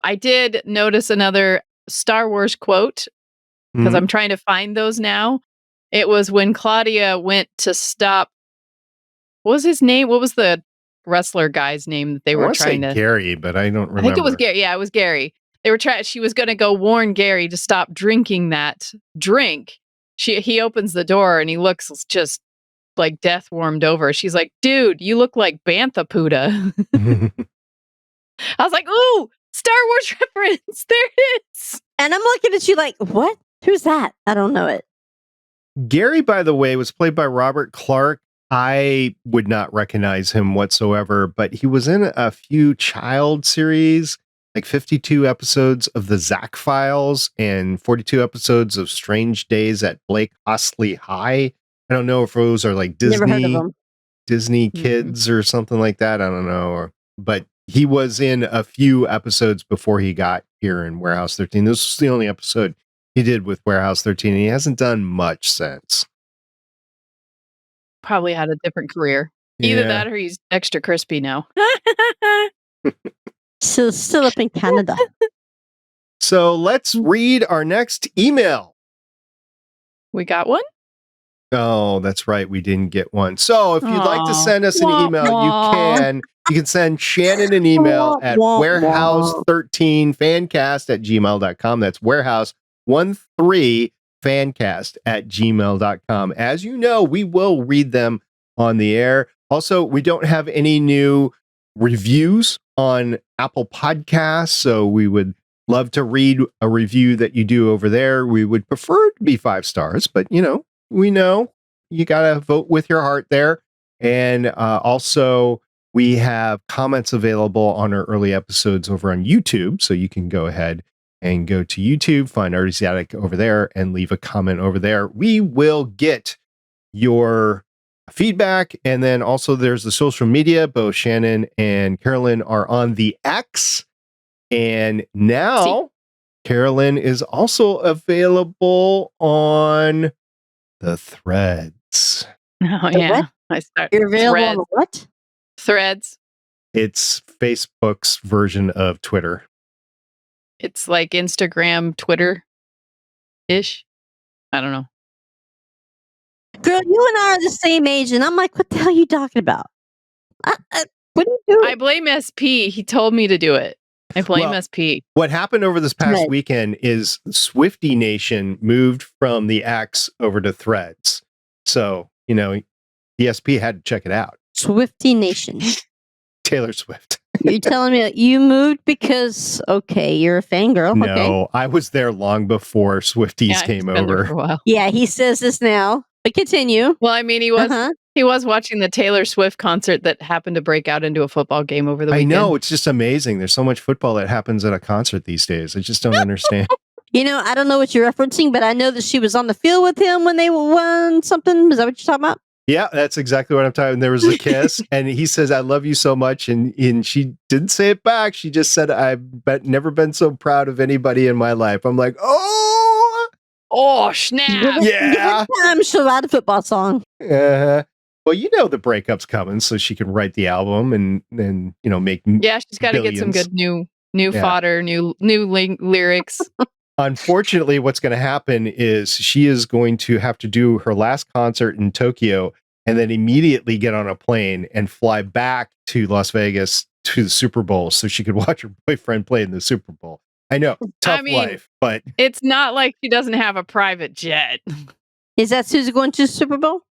I did notice another Star Wars quote because I'm trying to find those now. It was when Claudia went to stop. What was his name? What was the wrestler guy's name that they were trying to? Gary, but I don't remember. I think it was Gary. Yeah, it was Gary. They were trying. She was going to go warn Gary to stop drinking that drink. He opens the door and he looks just like death warmed over. She's like, "Dude, you look like Bantha Puda." I was like, "Ooh, Star Wars reference. There it is." And I'm looking at you like, what? Who's that? I don't know it. Gary, by the way, was played by Robert Clark. I would not recognize him whatsoever, but he was in a few child series, like 52 episodes of the Zack Files and 42 episodes of Strange Days at Blake Hostley High. I don't know if those are like Never heard of them. Disney kids or something like that. I don't know. But he was in a few episodes before he got here in Warehouse 13. This was the only episode he did with Warehouse 13, and he hasn't done much since. Probably had a different career. Either that or he's extra crispy now. Still up in Canada. So let's read our next email. We got one? Oh, that's right. We didn't get one. So if you'd like to send us an email, you can. You can send Shannon an email at warehouse13fancast@gmail.com. That's warehouse13fancast@gmail.com. As you know, we will read them on the air. Also, we don't have any new reviews on Apple Podcasts, so we would love to read a review that you do over there. We would prefer it to be 5 stars, but we know you got to vote with your heart there. And also, we have comments available on our early episodes over on YouTube. So you can go ahead and go to YouTube, find Artie's Attic over there, and leave a comment over there. We will get your feedback. And then also there's the social media. Both Shannon and Carolyn are on the X. And now Carolyn is also available on the Threads. Oh, yeah. You're available on what? Threads. It's Facebook's version of Twitter. It's like Instagram, Twitter-ish. I don't know. Girl, you and I are the same age, and I'm like, what the hell are you talking about? What are you doing? I blame SP. He told me to do it. I blame SP. What happened over this past weekend is Swiftie Nation moved from the X over to Threads. So, ESP had to check it out. Swiftie Nation. Taylor Swift. You're telling me you moved because, you're a fangirl. No, okay. I was there long before Swifties came over. For a while. Yeah, he says this now. But continue. Well, I mean, he was watching the Taylor Swift concert that happened to break out into a football game over the weekend. I know, it's just amazing. There's so much football that happens at a concert these days. I just don't understand. I don't know what you're referencing, but I know that she was on the field with him when they won something. Is that what you're talking about? Yeah, that's exactly what I'm talking about. There was a kiss, and he says, "I love you so much," and she didn't say it back. She just said, "I've never been so proud of anybody in my life." I'm like, oh, snap! Yeah, I'm sure about a football song. Well, the breakup's coming, so she can write the album and then make. Yeah, she's got to get some billions. good new fodder, new lyrics. Unfortunately, what's going to happen is she is going to have to do her last concert in Tokyo and then immediately get on a plane and fly back to Las Vegas to the Super Bowl so she could watch her boyfriend play in the Super Bowl. I know, tough life, but it's not like she doesn't have a private jet. Is that who's going to the Super Bowl?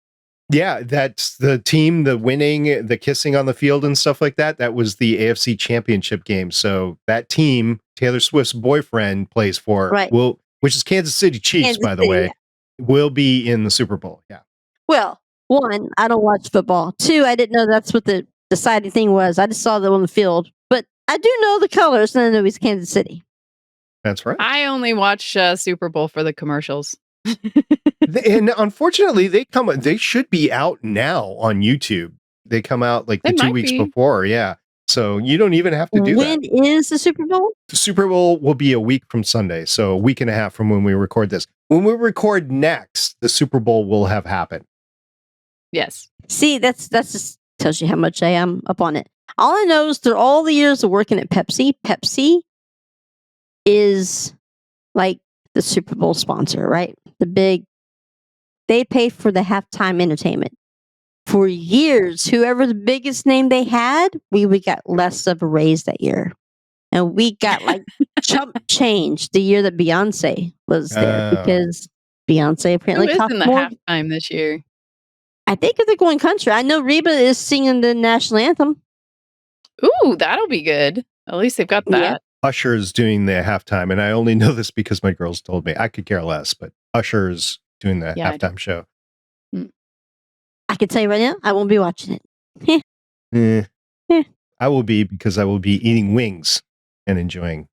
yeah, that's the team, the winning, the kissing on the field and stuff like that. That was the AFC Championship game. So that team, Taylor Swift's boyfriend plays for, Right. which is Kansas City Chiefs, by the way, will be in the Super Bowl. Yeah. Well, one, I don't watch football. Two, I didn't know that's what the deciding thing was. I just saw them on the field. But I do know the colors, and I know he's Kansas City. That's right. I only watch Super Bowl for the commercials. And unfortunately, they should be out now on YouTube. They come out like the 2 weeks before. Yeah. So you don't even have to do that. When is the Super Bowl? The Super Bowl will be a week from Sunday. So a week and a half from when we record this. When we record next, the Super Bowl will have happened. Yes. See, that's just tells you how much I am up on it. All I know is through all the years of working at Pepsi is like the Super Bowl sponsor, right? They pay for the halftime entertainment. For years, whoever the biggest name they had, we got less of a raise that year. And we got like chump change the year that Beyonce was there because Beyonce apparently cost in the more. Halftime this year? I think if they're going country. I know Reba is singing the national anthem. Ooh, that'll be good. At least they've got that. Yeah. Usher's doing the halftime, and I only know this because my girls told me. I could care less, but Usher's doing the halftime show. I can tell you right now, I won't be watching it. I will be, because I will be eating wings and enjoying.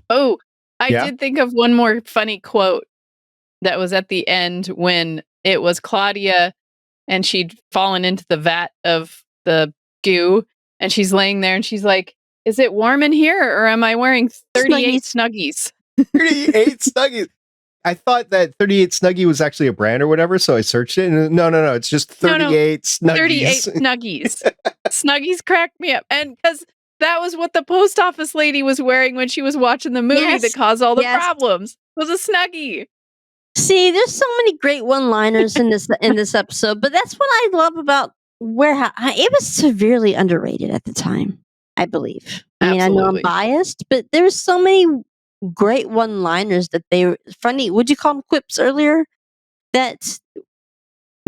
Oh, I did think of one more funny quote that was at the end when it was Claudia and she'd fallen into the vat of the goo and she's laying there and she's like, is it warm in here or am I wearing 38 Snuggies? 38 Snuggies. I thought that 38 Snuggie was actually a brand or whatever, so I searched it. And no, it's just 38 Snuggies. 38 Snuggies. Snuggies cracked me up. And because that was what the post office lady was wearing when she was watching the movie that caused all the problems. It was a Snuggie. See, there's so many great one-liners in this episode, but that's what I love about Warehouse. It was severely underrated at the time, I believe. I mean, I know I'm biased, but there were so many great one-liners that they were funny. Would you call them quips earlier? But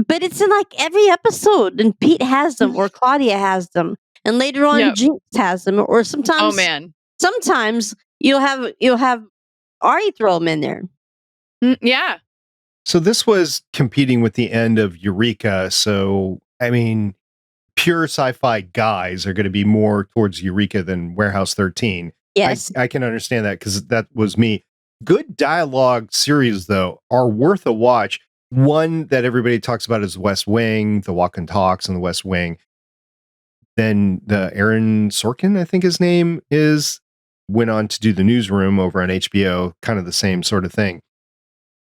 it's in like every episode, and Pete has them, or Claudia has them, and later on Jinx has them, or sometimes. Oh man! Sometimes you'll have Artie throw them in there. Yeah. So this was competing with the end of Eureka. So I mean, pure sci-fi guys are going to be more towards Eureka than Warehouse 13. Yes. I can understand that because that was me. Good dialogue series, though, are worth a watch. One that everybody talks about is West Wing, the Walk and Talks and the West Wing. Then the Aaron Sorkin, I think his name is, went on to do the Newsroom over on HBO, kind of the same sort of thing.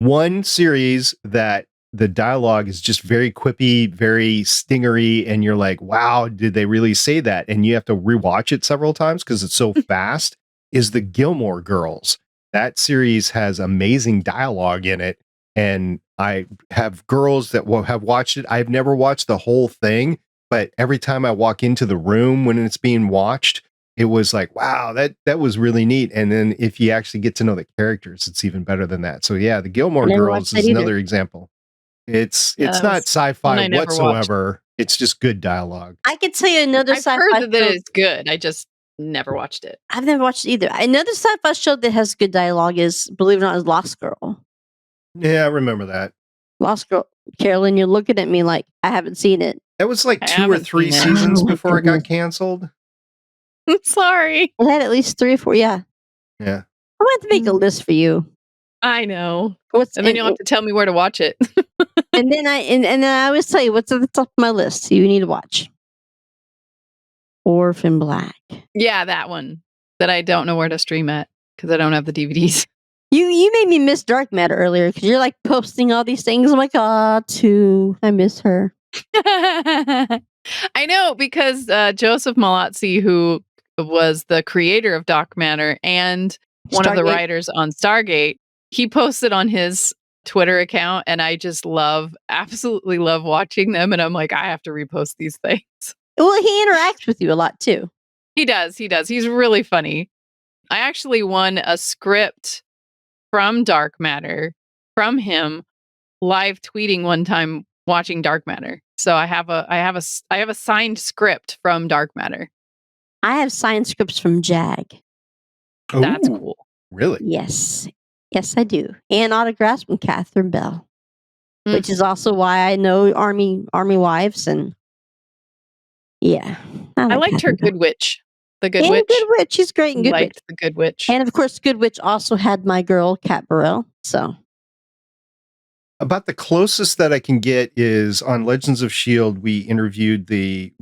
One series that the dialogue is just very quippy, very stingery, and you're like, wow, did they really say that? And you have to rewatch it several times because it's so fast, is the Gilmore Girls. That series has amazing dialogue in it, and I have girls that have watched it. I've never watched the whole thing, but every time I walk into the room when it's being watched, it was like, wow, that was really neat. And then if you actually get to know the characters, it's even better than that. So yeah, the Gilmore Girls is another example. It's not sci-fi whatsoever. It's just good dialogue. I could tell you another I've sci-fi heard that it's good. I just never watched it. I've never watched it either. Another sci-fi show that has good dialogue is, believe it or not, is Lost Girl. Yeah, I remember that. Lost Girl. Carolyn, you're looking at me like I haven't seen it. That was like 2 or 3 seasons before it got canceled. I'm sorry. It had at least 3 or 4. Yeah. I'm going to have to make a list for you. I know. And then you'll have to tell me where to watch it. and then I always tell you what's at the top of my list you need to watch. Orphan Black. Yeah, that one that I don't know where to stream at because I don't have the DVDs. You made me miss Dark Matter earlier because you're like posting all these things. I'm like, too. I miss her. I know, because Joseph Malazzi, who was the creator of Dark Matter and one of the Stargate. writers on Stargate, he posted on his Twitter account, and I just absolutely love watching them. And I'm like, I have to repost these things. Well, he interacts with you a lot too. He does. He's really funny. I actually won a script from Dark Matter from him live tweeting one time watching Dark Matter. So I have a signed script from Dark Matter. I have signed scripts from Jag. That's Ooh, cool. Really? Yes, I do, and autographs from Catherine Bell, Mm. which is also why I know Army wives, and yeah, I liked her Catherine Bell. Good Witch. The Good And Witch. Good Witch. She's great in Good Witch. Liked the Good Witch. And of course, Good Witch also had my girl, Kat Burrell. So About the closest that I can get is on Legends of S.H.I.E.L.D. We interviewed a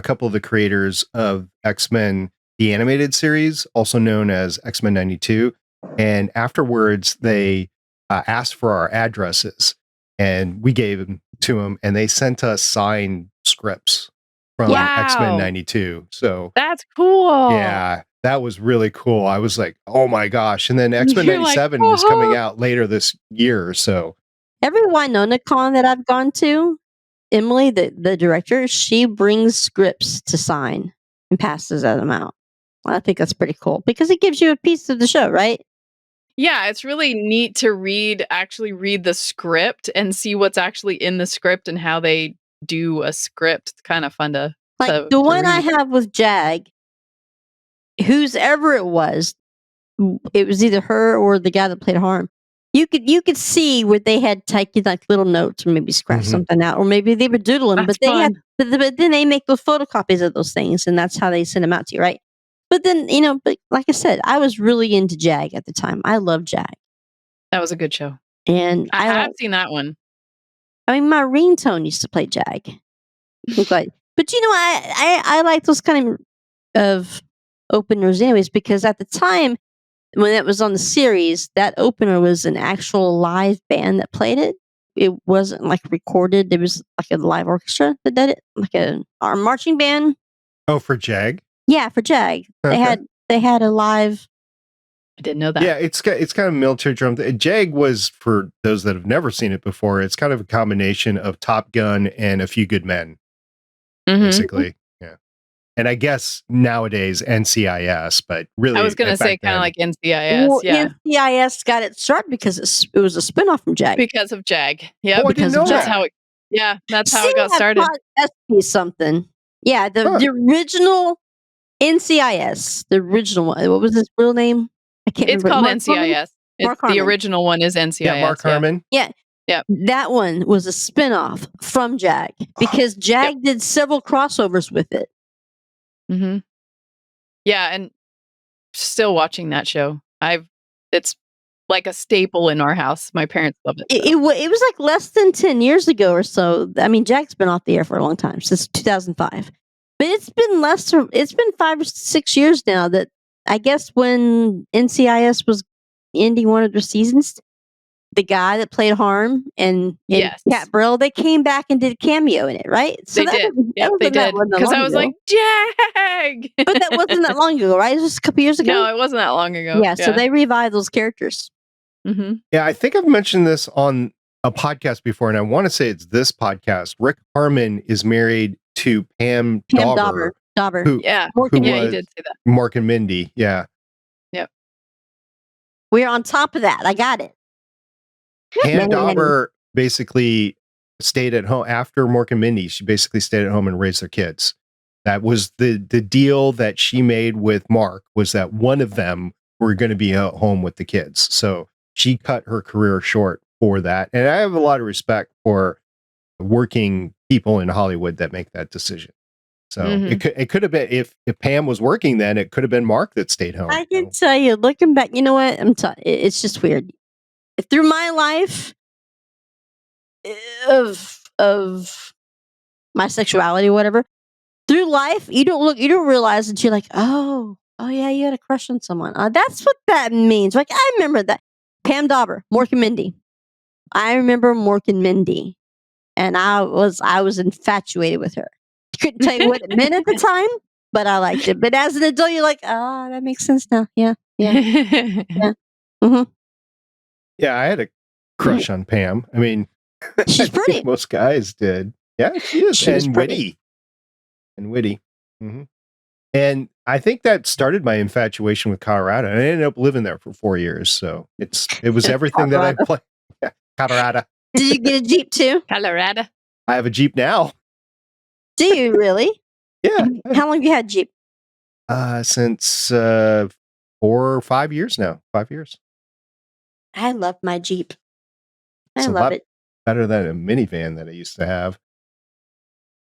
couple of the creators of X-Men, the animated series, also known as X-Men 92. And afterwards, they asked for our addresses, and we gave them to them, and they sent us signed scripts from Wow. X-Men 92. So That's cool. yeah, that was really cool. I was like, oh my gosh. And then X-Men You're like, 97 is coming out later this year. So every Winona Con that I've gone to, Emily, the director, she brings scripts to sign and passes them out. I think that's pretty cool because it gives you a piece of the show, right? Yeah, it's really neat to actually read the script and see what's actually in the script and how they do a script. It's kind of fun to Like the to one I read. have with Jag, who's ever it was either her or the guy that played Harm. You could see where they had taken like little notes or maybe scratch Mhm. something out, or maybe they were doodling, That's but they had fun. but then they make those photocopies of those things, and that's how they send them out to you, right? But then but like I said, I was really into Jag at the time. I love Jag, That was a good show. and I have seen that one. I mean, my ringtone used to play Jag. But I like those kind of openers anyways, because at the time when it was on the series, that opener was an actual live band that played it. It wasn't like recorded. It was like a live orchestra that did it, like our marching band. Oh, for Jag? Yeah, for Jag. Okay. They had a live. I didn't know that. Yeah, it's kind of military drum. Jag was, for those that have never seen it before, it's kind of a combination of Top Gun and A Few Good Men, Mhm. basically. Yeah. And I guess nowadays NCIS, but really I was going to say kind of like NCIS. Well, Yeah. NCIS got its start because it was a spinoff from Jag. Because of Jag. Yeah. Oh, I didn't know That's that. how it got See, I started. taught SP something. Yeah, the original NCIS, the original one. What was his real name? I can't It's remember. called NCIS. Mark The Harmon. original one is NCIS. Yeah, Mark Harmon. That one was a spinoff from Jag because Jag did several crossovers with it. Mm-hmm. Yeah, and still watching that show. It's like a staple in our house. My parents love it. It was like less than 10 years ago or so. I mean, Jag's been off the air for a long time, since 2005. But it's been 5 or 6 years now that I guess when NCIS was ending one of their seasons, the guy that played Harm and Yes. Kat Brill, they came back and did a cameo in it, right? They did. Yeah, they did. Because I was like, Jag! but that wasn't that long ago, right? It was just a couple years ago. No, it wasn't that long ago. Yeah, so they revived those characters. Mm-hmm. Yeah, I think I've mentioned this on a podcast before, and I want to say it's this podcast. Rick Harmon is married to Pam Dauber. Dauber. Who, Yeah. who Yeah, you was did say that. Mork and Mindy. Yeah. Yep. We're on top of that. I got it. Pam Dauber basically stayed at home after Mork and Mindy. She basically stayed at home and raised their kids. That was the deal that she made with Mark, was that one of them were going to be at home with the kids. So she cut her career short for that. And I have a lot of respect for working people in Hollywood that make that decision. So it could have been, if Pam was working then, it could have been Mark that stayed home. I can tell you, looking back, you know what? It's just weird. Through my life of my sexuality or whatever, through life, you don't realize that you're like, oh yeah, you had a crush on someone. That's what that means. Like, I remember that. Pam Dauber, Mork and Mindy. I remember Mork and Mindy, and I was infatuated with her. Couldn't tell you what it meant at the time, but I liked it. But as an adult, you're like, oh, that makes sense now. Yeah. Mm-hmm. Yeah, I had a crush on Pam. I mean, She's I think pretty. most guys did. Yeah, she is. She's and pretty. witty. And witty. Mm-hmm. And I think that started my infatuation with Colorado. And I ended up living there for 4 years. So it was everything that I played. Yeah, Colorado. Did you get a Jeep too? Colorado. I have a Jeep now. Do you really? Yeah. How long have you had Jeep? Since 4 or 5 years now. 5 years. I love my Jeep. I It's a love lot it. better than a minivan that I used to have.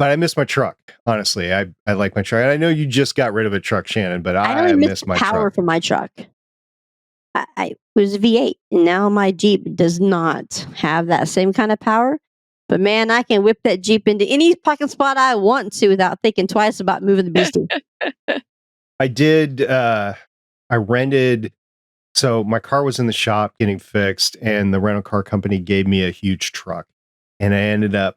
But I miss my truck. Honestly, I like my truck. And I know you just got rid of a truck, Shannon, but I only miss the my power truck. for my truck. I was a V8, and now my Jeep does not have that same kind of power. But man, I can whip that Jeep into any parking spot I want to without thinking twice about moving the beastie. I did. I rented. So my car was in the shop getting fixed, and the rental car company gave me a huge truck, and I ended up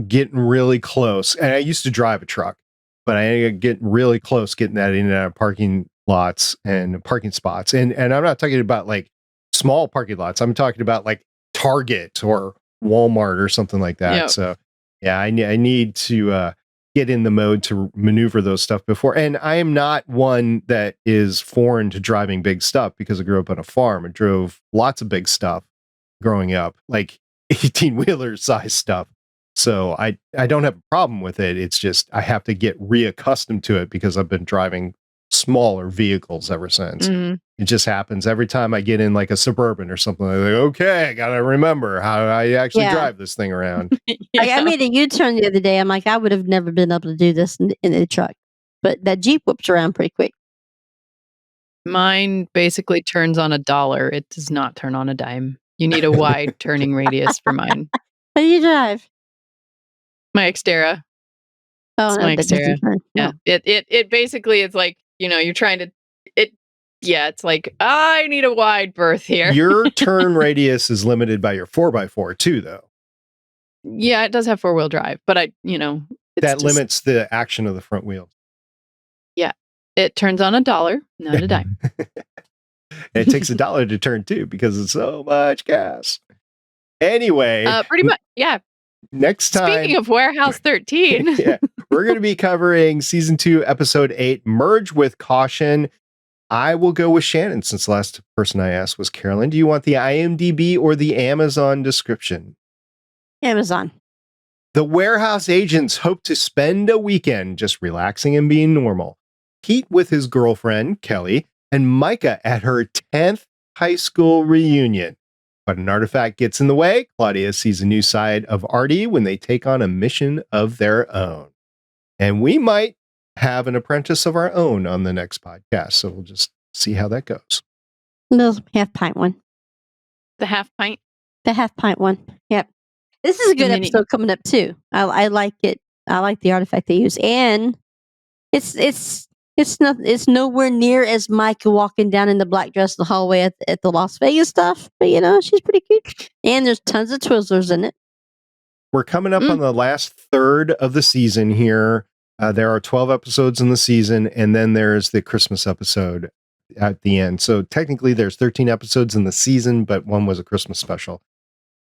getting really close. And I used to drive a truck, but I ended up getting really close getting that in and out of parking lots and parking spots. And I'm not talking about like small parking lots. I'm talking about like Target or Walmart or something like that. Yep. So yeah, I need to get in the mode to maneuver those stuff before. And I am not one that is foreign to driving big stuff because I grew up on a farm and drove lots of big stuff growing up, like 18-wheeler size stuff. So I don't have a problem with it. It's just I have to get reaccustomed to it because I've been driving smaller vehicles ever since. Mhm. It just happens every time I get in like a Suburban or something. I'm like, okay, I gotta remember how I actually Yeah. drive this thing around. I made a U-turn the other day. I'm like, I would have never been able to do this in a truck. But that Jeep whoops around pretty quick. Mine basically turns on $1. It does not turn on a dime. You need a wide turning radius for mine. What do you drive? My Xterra. Oh, It's no, my that doesn't Xterra. turn. Yeah. No. It basically it's like, you're trying to it's like I need a wide berth here. Your turn radius is limited by your 4x4 too, though. Yeah, it does have 4-wheel drive, but it's That just, limits the action of the front wheels. it turns on $1, not a dime. It takes $1 to turn too because it's so much gas. Anyway, Pretty much, yeah. next time. Speaking of Warehouse 13. Yeah, we're going to be covering season 2, episode 8, Merge with Caution. I will go with Shannon since the last person I asked was Carolyn. Do you want the IMDb or the Amazon description? Amazon. The warehouse agents hope to spend a weekend just relaxing and being normal. Pete with his girlfriend, Kelly, and Myka at her 10th high school reunion. But an artifact gets in the way. Claudia sees a new side of Artie when they take on a mission of their own. And we might have an apprentice of our own on the next podcast. So we'll just see how that goes. The half pint one. The half pint. The half pint one. Yep. This is a good Mini. episode coming up too. I like it. I like the artifact they use, and it's nowhere near as Myka walking down in the black dress in the hallway at the Las Vegas stuff. But she's pretty cute, and there's tons of Twizzlers in it. We're coming up on the last third of the season here. There are 12 episodes in the season, and then there's the Christmas episode at the end. So technically there's 13 episodes in the season, but one was a Christmas special.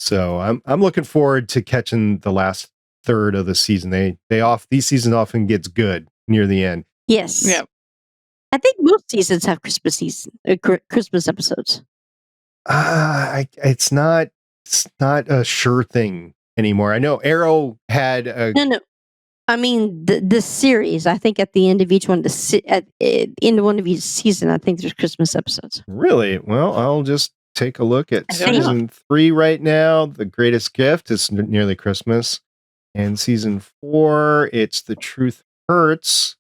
So I'm looking forward to catching the last third of the season. These seasons often gets good near the end. Yes. Yeah. I think most seasons have Christmas episodes. It's not a sure thing anymore. I know Arrow had a No. I mean the series. I think at the end of each one, at the end of one of each season, I think there's Christmas episodes. Really? Well, I'll just take a look at I don't know. season 3 right now. The Greatest Gift is nearly Christmas. And season 4, it's The Truth Hurts.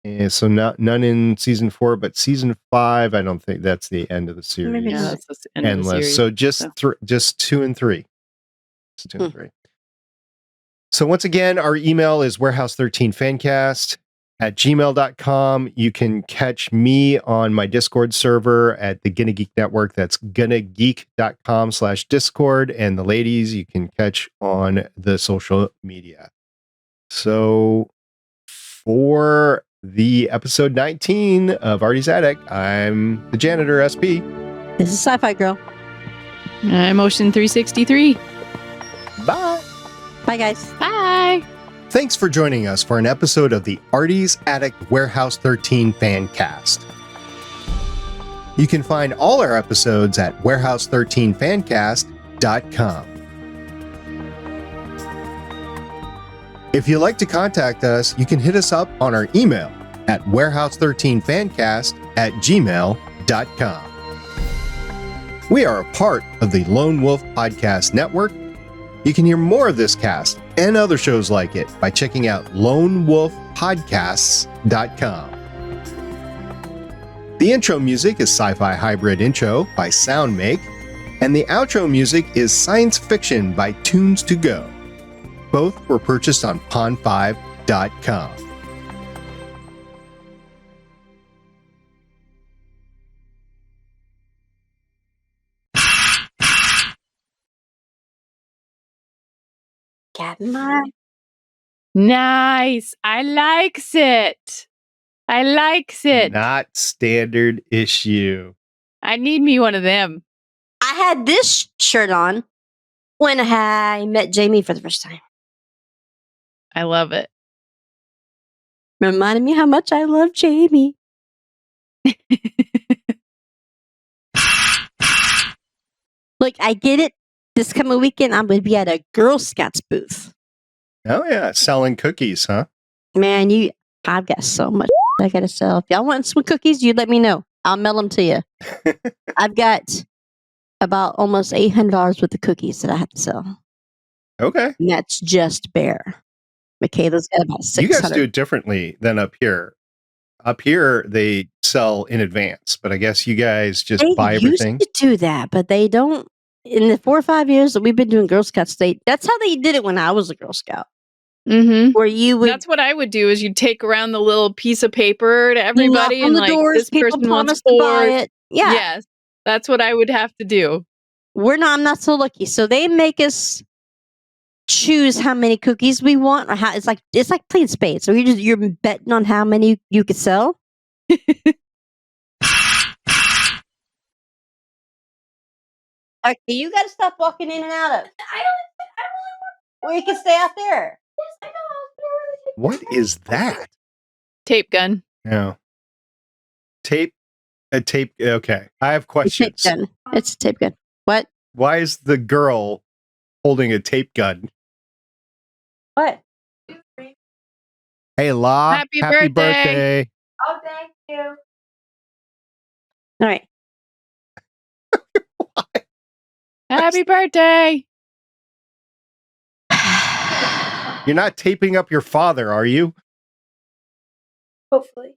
And so none in season 4, but season 5, I don't think that's the end of the series. Maybe Yeah, not. that's the end of the Endless. series. So just 2 and 3. Just 2 and 3. So once again, our email is warehouse13fancast at gmail.com. You can catch me on my Discord server at the Gonna Geek Network. That's gonnageek.com/Discord. And the ladies you can catch on the social media. So for the episode 19 of Artie's Attic, I'm the Janitor SP. This is Sci-Fi Girl. I'm Ocean 363. Bye. Bye, guys. Bye. Thanks for joining us for an episode of the Artie's Attic Warehouse 13 Fancast. You can find all our episodes at warehouse13fancast.com. If you'd like to contact us, you can hit us up on our email at warehouse13fancast@gmail.com. We are a part of the Lone Wolf Podcast Network. You can hear more of this cast and other shows like it by checking out lonewolfpodcasts.com. The intro music is Sci-Fi Hybrid Intro by Soundmake, and the outro music is Science Fiction by Tunes to Go. Both were purchased on pond5.com. Got my Nice. I likes it. I likes it. Not standard issue. I need me one of them. I had this shirt on when I met Jamie for the first time. I love it. Reminded me how much I love Jamie. Look, I get it. This coming weekend, I'm going to be at a Girl Scouts booth. Oh yeah, selling cookies, huh? Man, I've got so much I got to sell. If y'all want some cookies, you let me know. I'll mail them to you. I've got about almost $800 worth of cookies that I have to sell. Okay. And that's just bare. Michaela's got about 600. You guys do it differently than up here. Up here, they sell in advance, but I guess you guys just buy everything. They used to do that, but they don't. In the 4 or 5 years that we've been doing Girl Scouts, that's how they did it when I was a Girl Scout. Mm-hmm. Where you would, That's what I would do is you'd take around the little piece of paper to everybody knock on and the like doors, this people person wants promise to buy 4. it. Yeah. Yes. That's what I would have to do. I'm not so lucky. So they make us choose how many cookies we want, or how it's like playing spades. So you're betting on how many you could sell. Okay, you got to stop walking in and out of. Or you can stay out there. Yes, I know. What is that? Tape gun. No. Tape. A tape. Okay. I have questions. It's a tape gun. What? Why is the girl holding a tape gun? What? Hey, La. Happy birthday. Oh, thank you. All right. Happy birthday. You're not taping up your father, are you? Hopefully.